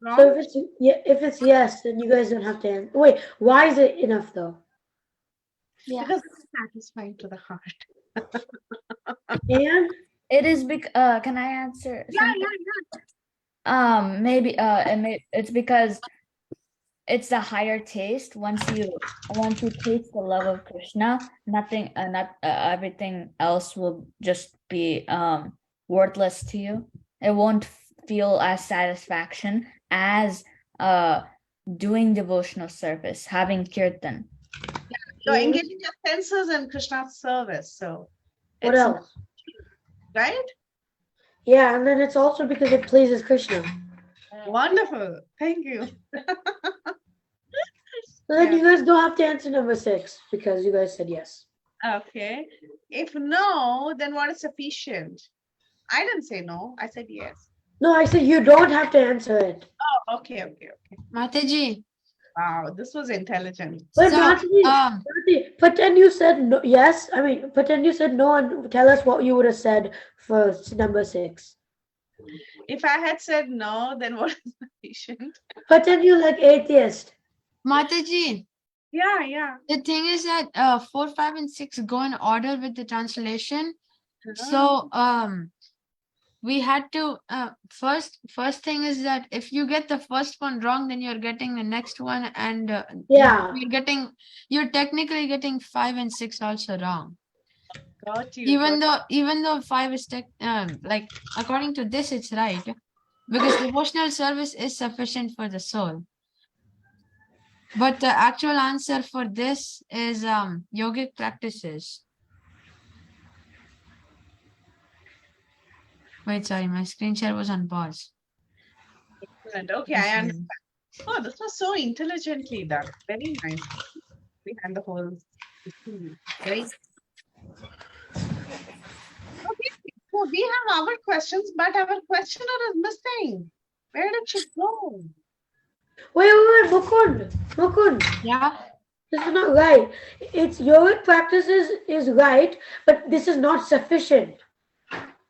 Wrong? So if it's yes, then you guys don't have to answer. Wait, why is it enough though? Yeah. Because it's satisfying to the heart. And It is can I answer Yeah, something? Maybe it's because it's a higher taste. Once you taste the love of Krishna, nothing not everything else will just be worthless to you. It won't feel as satisfaction as doing devotional service, having kirtan. You're engaging your senses in Krishna's service. So what it's else? right? Yeah, and then it's also because it pleases Krishna. Wonderful. Thank you. So then Yeah. you guys don't have to answer number 6 because you guys said yes. Okay. If no, then what is sufficient? I didn't say no. I said yes. No, I said you don't have to answer it. Oh, okay. Mataji. Wow, this was intelligent. Wait, So, Mataji, but then you said no, yes. I mean, but then you said no, and tell us what you would have said for number 6. If I had said no, then what is sufficient? But then you're like atheist. Mataji, Yeah. the thing is that 4, 5, and 6 go in order with the translation. So we had to first thing is that if you get the first one wrong, then you're getting the next one, and Yeah. you're technically getting 5 and 6 also wrong. Got you. Even though 5 is like according to this it's right, because devotional service is sufficient for the soul. But the actual answer for this is yogic practices. Wait, sorry, my screen share was on pause. Excellent. Okay, I understand. Oh, this was so intelligently done. Very nice. Behind the whole thing. Very. Okay, so we have our questions, but our questioner is missing. Where did she go? Wait, Mukund. Yeah. This is not right. It's yogic practices is right, but this is not sufficient.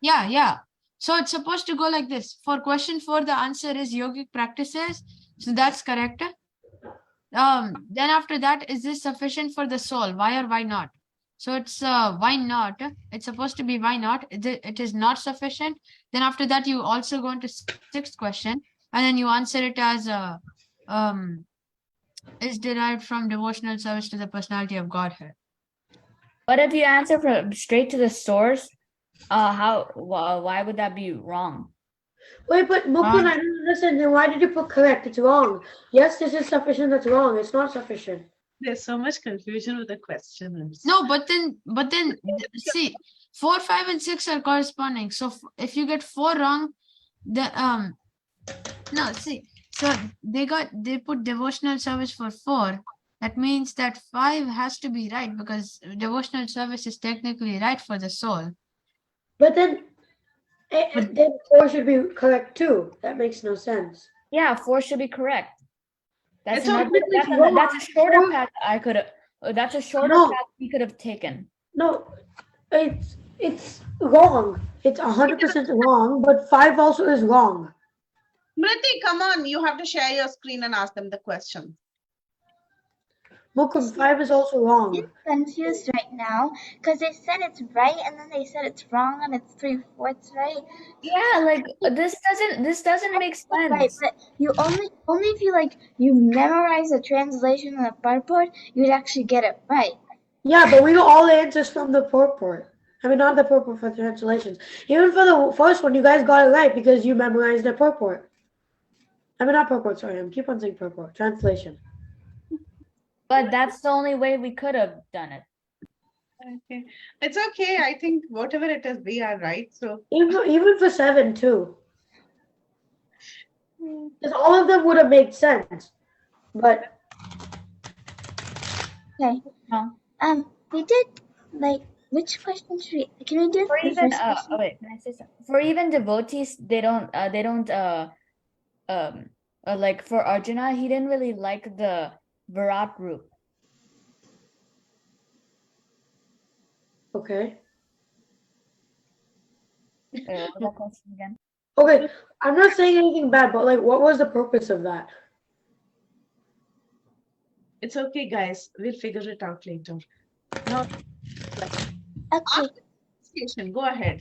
Yeah. So it's supposed to go like this. For question 4, the answer is yogic practices. So that's correct. Then after that, is this sufficient for the soul? Why or why not? So it's why not? It's supposed to be why not? It is not sufficient. Then after that, you also go into 6th question, and then you answer it as is derived from devotional service to the personality of Godhead. But if you answer from straight to the source, why would that be wrong? Wait, but Mukund, I don't understand. Then why did you put correct? It's wrong. Yes, this is sufficient. That's wrong. It's not sufficient. There's so much confusion with the questioners. No, but then see, 4, 5, and 6 are corresponding. So if you get 4 wrong, the no, see, so they put devotional service for 4. That means that 5 has to be right because devotional service is technically right for the soul. But then 4 should be correct too. That makes no sense. Yeah, 4 should be correct. That's It's a shorter path I could have. That's a shorter path we could have taken. No, it's wrong. It's 100% wrong. But 5 also is wrong. Mriti, come on. You have to share your screen and ask them the question. Mukund, 5 is also wrong. I'm confused right now because they said it's right and then they said it's wrong and it's 3/4 right. Yeah, like this doesn't make sense. Right, but you only if you memorize the translation and the purport, you'd actually get it right. Yeah, but we got all the answers from the purport. I mean, not the purport for translations. Even for the first one, you guys got it right because you memorized the purport. I mean, not purport, sorry. I keep on saying purport. Translation. But that's the only way we could have done it. Okay. It's okay. I think whatever it is, we are right. So Even for 7 too. Because all of them would have made sense. But Okay. No. We did like which question should we? Can we do For the even first question? wait, can I say something? For even devotees, they don't like for Arjuna, he didn't really like the Virat group. okay. Wait, what was that question again? Okay. I'm not saying anything bad, but like what was the purpose of that? it's okay, guys. We'll figure it out later. No, Okay. station. Go ahead.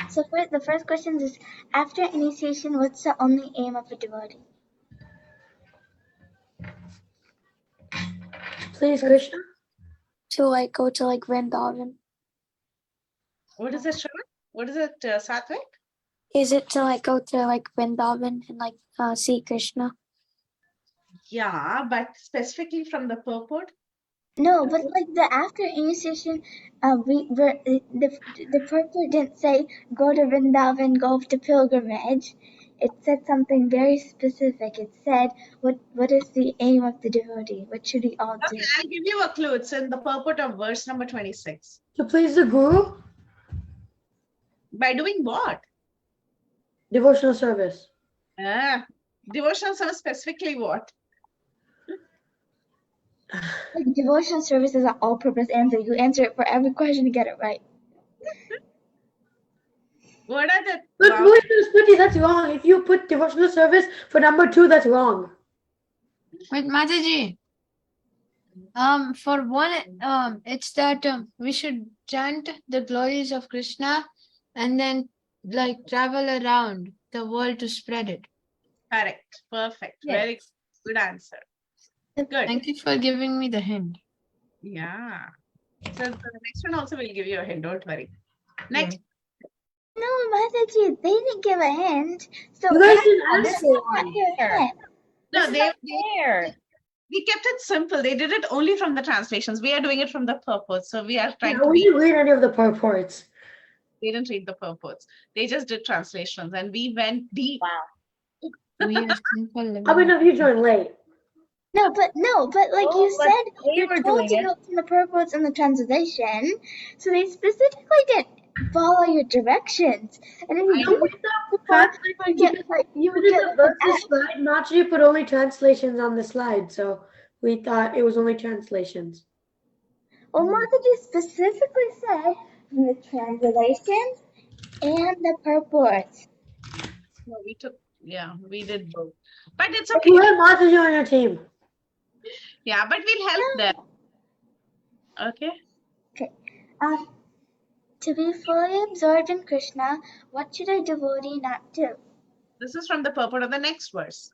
So for the first question is after initiation, what's the only aim of a devotee? Please, Krishna. To like go to like Vrindavan. What is it, Shravan? What is it, Satvik? Is it to like go to like Vrindavan and like see Krishna? Yeah, but specifically from the purport. No, but like the after initiation, the purport didn't say go to Vrindavan, go to pilgrimage. It said something very specific. It said what is the aim of the devotee? What should we all do? Okay, I'll give you a clue. It's in the purport of verse number 26. To please the Guru, By doing what? devotional service. Devotional service, specifically what? Like devotional service is an all-purpose answer. You answer it for every question to get it right. What are the But wait, Smriti, that's wrong. If you put devotional service for number 2, that's wrong. Wait, Mataji. For one, it's that we should chant the glories of Krishna and then like travel around the world to spread it. correct? Perfect. Yes. Very good answer. Good. Thank you for giving me the hint. Yeah. So the next one also will give you a hint. Don't worry. Next. No, Mataji, they didn't give a hint. So You guys didn't that's answer not one. your hint. No, This is not fair. we kept it simple. They did it only from the translations. We are doing it from the purport. So we are trying Yeah, to we be. didn't read any of the purports. They didn't read the purports. They just did translations, and we went deep. Wow. We are simple. How many of you joined late? No, but like Oh, you but said, we you're were told doing to it. go from the purports and the translation. So they specifically didn't follow your directions. And if you I do know. you get like you would Within get the like an verses slide, Nachi put only translations on the slide, so we thought it was only translations. Well, Mataji specifically said from the translations and the purports. No, we took. Yeah, we did both. But it's But okay. you had Mataji on your team. Yeah, but we'll help them. Okay. Okay. To be fully absorbed in Krishna, what should a devotee not do? This is from the purport of the next verse.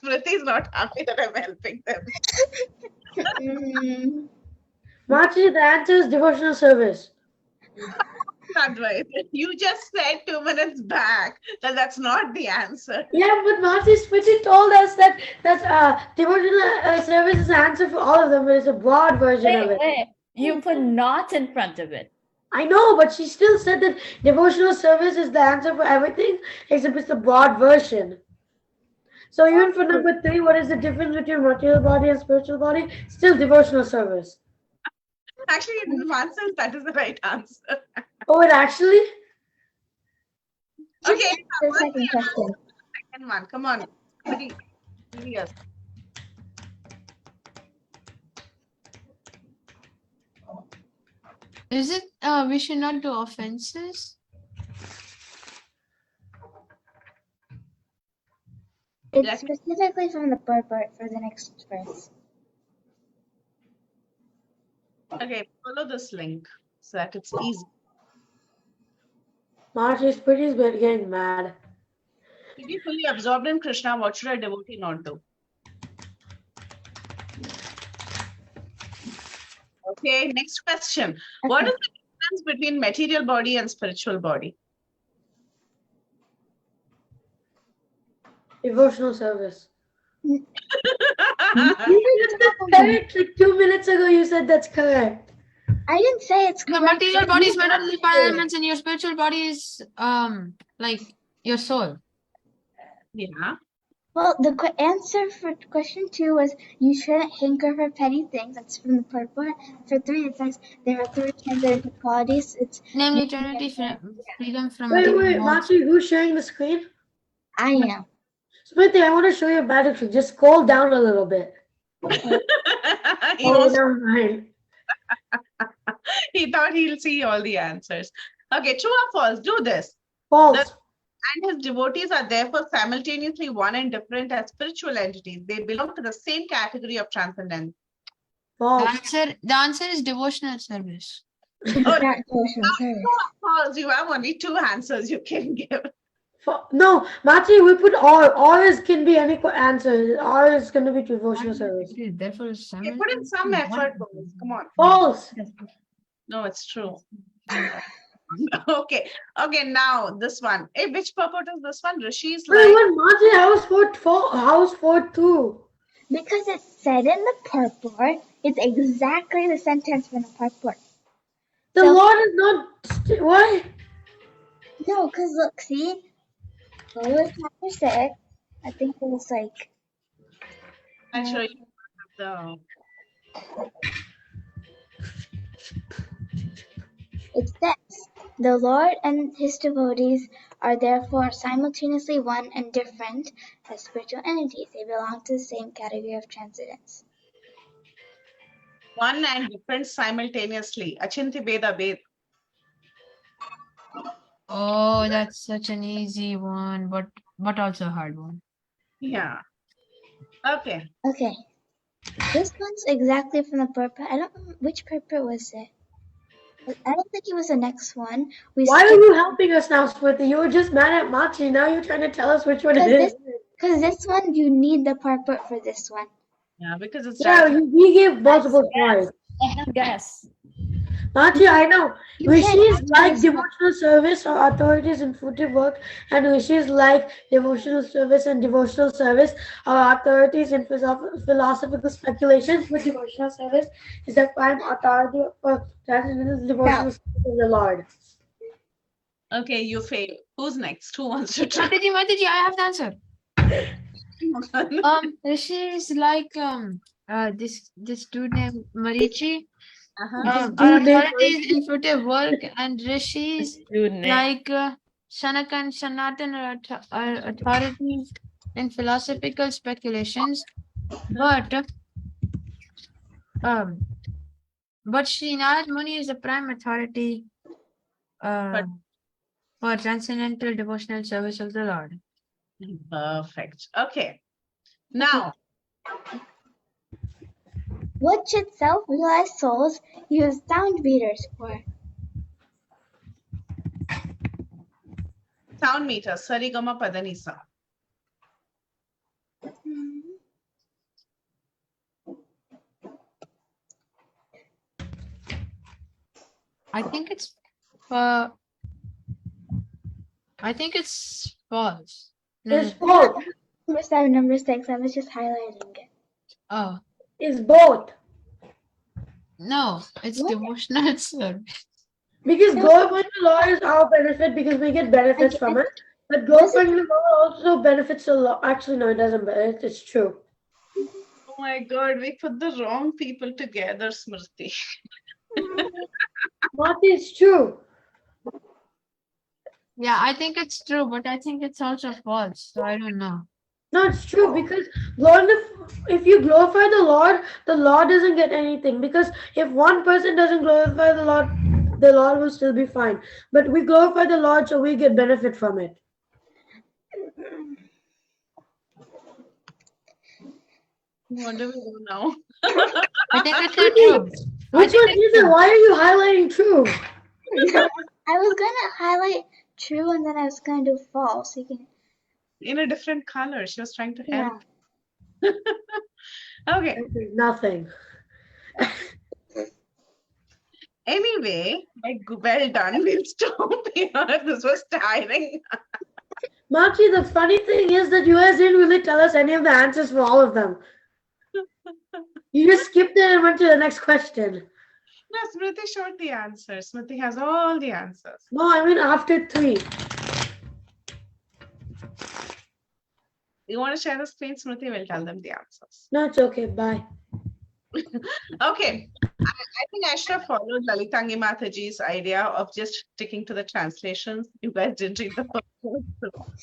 Smriti is not happy that I'm helping them. Mataji, the answer is devotional service. Advait, you just said 2 minutes back that that's not the answer. Yeah, but Mataji Smriti told us that devotional service is the answer for all of them, but it's a broad version of it. Wait. You put not in front of it. I know, but she still said that devotional service is the answer for everything, except it's the broad version. So even for number 3, what is the difference between material body and spiritual body? Still devotional service. Actually, in one sense, that is the right answer. Oh, it actually? Just Okay, answer the second question. second one. Come on. Smriti, serious. Is it we should not do offenses? It's specifically from the purport for the next verse. Okay, follow this link so that it's easy. March Pretty is getting mad. To be fully absorbed in Krishna, what should a devotee not do? Okay, next question. What is the difference between material body and spiritual body? Devotional service. You That's correct. Like 2 minutes ago, you said that's correct. I didn't say it's Your correct. material body is made of the five Yeah. elements, and your spiritual body is like your soul. Yeah. Well, the answer for question 2 was you shouldn't hanker for petty things. That's from the purport. For 3, it says there are 3 transcendental qualities. It's Namely, eternity, freedom from Wait, material modes. Machi, who's sharing the screen? I am. Smithy, I want to show you a magic trick. Just scroll down a little bit. He Oh, wants- never mind. he thought he'll see all the answers. Okay, true or false? Do this. False. And his devotees are therefore simultaneously one and different as spiritual entities. They belong to the same category of transcendence. False. The answer is devotional service. It's not devotional service. False. You have only 2 answers you can give. No, Machi, we put or. Or is can be any answer. Or is going to be devotional service. Therefore, You put in some effort, boys. Come on. False. No, it's true. Okay. Okay, now this one. Hey, which purport is this one? Rishi's Wait, like, what, Machi? How's 4-2? Because it's said in the purport, it's exactly the sentence from the purport. The So- Lord is not. What? No, because look, see? Go to chapter 6. I think it was like, I'll show you the. it says, the Lord and his devotees are therefore simultaneously one and different as spiritual entities. They belong to the same category of transcendence. One and different simultaneously. Achinti Beda Bed. Oh, that's such an easy one, but also a hard one. Yeah. Okay. Okay. This one's exactly from the purport. I don't know which purport was it. I don't think it was the next one. Why are you helping us now, Smithy? You were just mad at Machi. Now you're trying to tell us which one it is. Because this one, you need the purport for this one. Yeah, because it's Yeah, we gave multiple tries. Let them guess. Machi, I know. You Rishi can't is answer like this one. devotional service or authorities in fruitive work, and Rishi is like devotional service and devotional service or authorities in philosophical speculations. With devotional service is the prime authority for transcendental devotional service of the Lord. okay, you fail. Who's next? Who wants to try? Mataji, I have the answer. Rishi is like this dude named Marichi. Authorities in fruitive work, and Rishis like Shanak and Sanatan are authorities in philosophical speculations, but Shri Narada Muni is the prime authority for transcendental devotional service of the Lord. Perfect. Okay. Now, What should self-realized souls use sound meters for? sound meter. Sarigama Padanisa. I think it's false. It's both. Number 7, number 6. I was just highlighting it. Oh It's both. no, it's What? devotional service. Because glorifying the Lord is our benefit because we get benefits from it. But glorifying the Lord also benefits the Lord. Actually, no, it doesn't. But it's true. Oh my God, we put the wrong people together, Smriti. Machi, it's true. Yeah, I think it's true, but I think it's also false. So I don't know. No, it's true because if you glorify the Lord doesn't get anything. Because if one person doesn't glorify the Lord will still be fine. But we glorify the Lord, so we get benefit from it. What do we do now? I think it's not true. Which one is it? Why are you highlighting true? I was gonna highlight true and then I was gonna do false. You can, In a different color. She was trying to yeah. help. Okay. Nothing. Anyway, well done. We'll stop here. This was tiring. Marky, the funny thing is that you guys didn't really tell us any of the answers for all of them. You just skipped it and went to the next question. No, Smriti showed the answers. Smriti has all the answers. No, I mean after 3. You want to share the screen, Smriti? Will tell them the answers. No, it's okay. Bye. Okay. I think I should have followed Lalitangi Mataji's idea of just sticking to the translations. You guys didn't read the purport.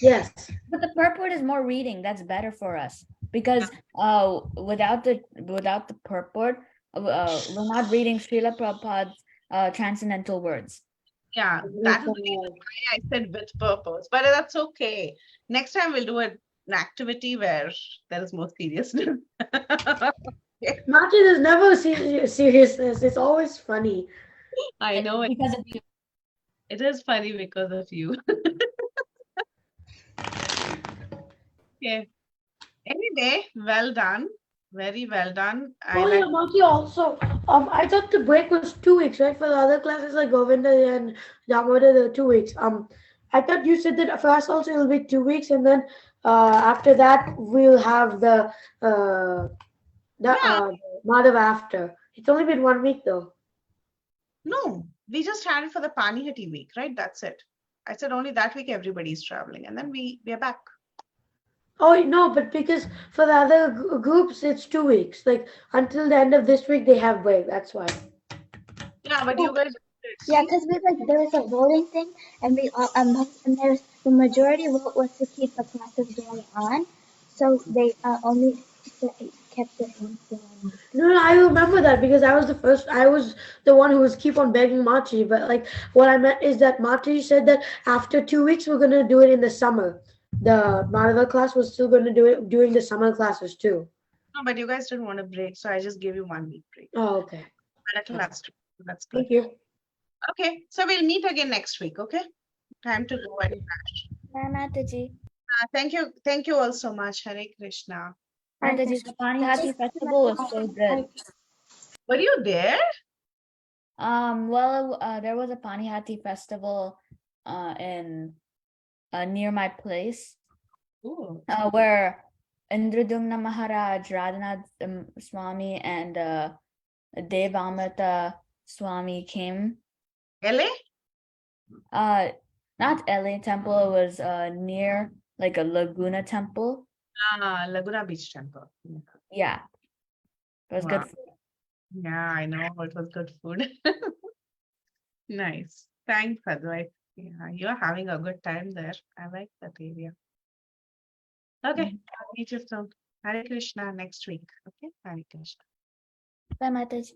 Yes. But the purport is more reading. That's better for us because without the purport, we're not reading Srila Prabhupada's transcendental words. Yeah, that's the reason why I said with purpose, but that's okay. Next time we'll do an activity where there is more seriousness. Marky, there's never seriousness. It's always funny. I know it, Because of you. it is funny because of you. Okay. Anyway, well done. Very well done. I Oh like yeah, Marky, also. I thought the break was 2 weeks, right? For the other classes like Govinda and Damodar, the 2 weeks. I thought you said that for us also it'll be 2 weeks, and then after that we'll have the Madhava after. It's only been 1 week though. no, we just had it for the Panihati week, right? That's it. I said only that week everybody's traveling, and then we are back. Oh no, but because for the other groups it's 2 weeks. Like until the end of this week they have break. That's why. Yeah, but you guys. Yeah, because there was a voting thing, and we all and there's the majority vote was to keep the classes going on, so they only kept it on. No, I remember that because I was the one who was keep on begging Machi. But like what I meant is that Machi said that after 2 weeks we're gonna do it in the summer. The Madhava class was still gonna do it during the summer classes too. No, but you guys didn't want a break, so I just gave you 1 week break. Oh, okay. But that's good. Thank you. Okay, so we'll meet again next week. Okay, time to go and crash. Bye, Mataji. Thank you all so much. Hare Krishna. Mataji, the Panihati festival was so good. Were you there? Well, there was a Panihati festival in near my place Ooh. where Indradumna Maharaj, Radhanath Swami, and Devamrita Swami came. LA? Not LA temple. It was near like a Laguna temple. Laguna Beach Temple. Yeah, it was Wow. good food. Yeah, I know it was good food. Nice. Thanks, Advait. Yeah, you're having a good time there. I like that area. Okay, I'll meet you soon. Hare Krishna next week. Okay, Hare Krishna. Bye, Mataji.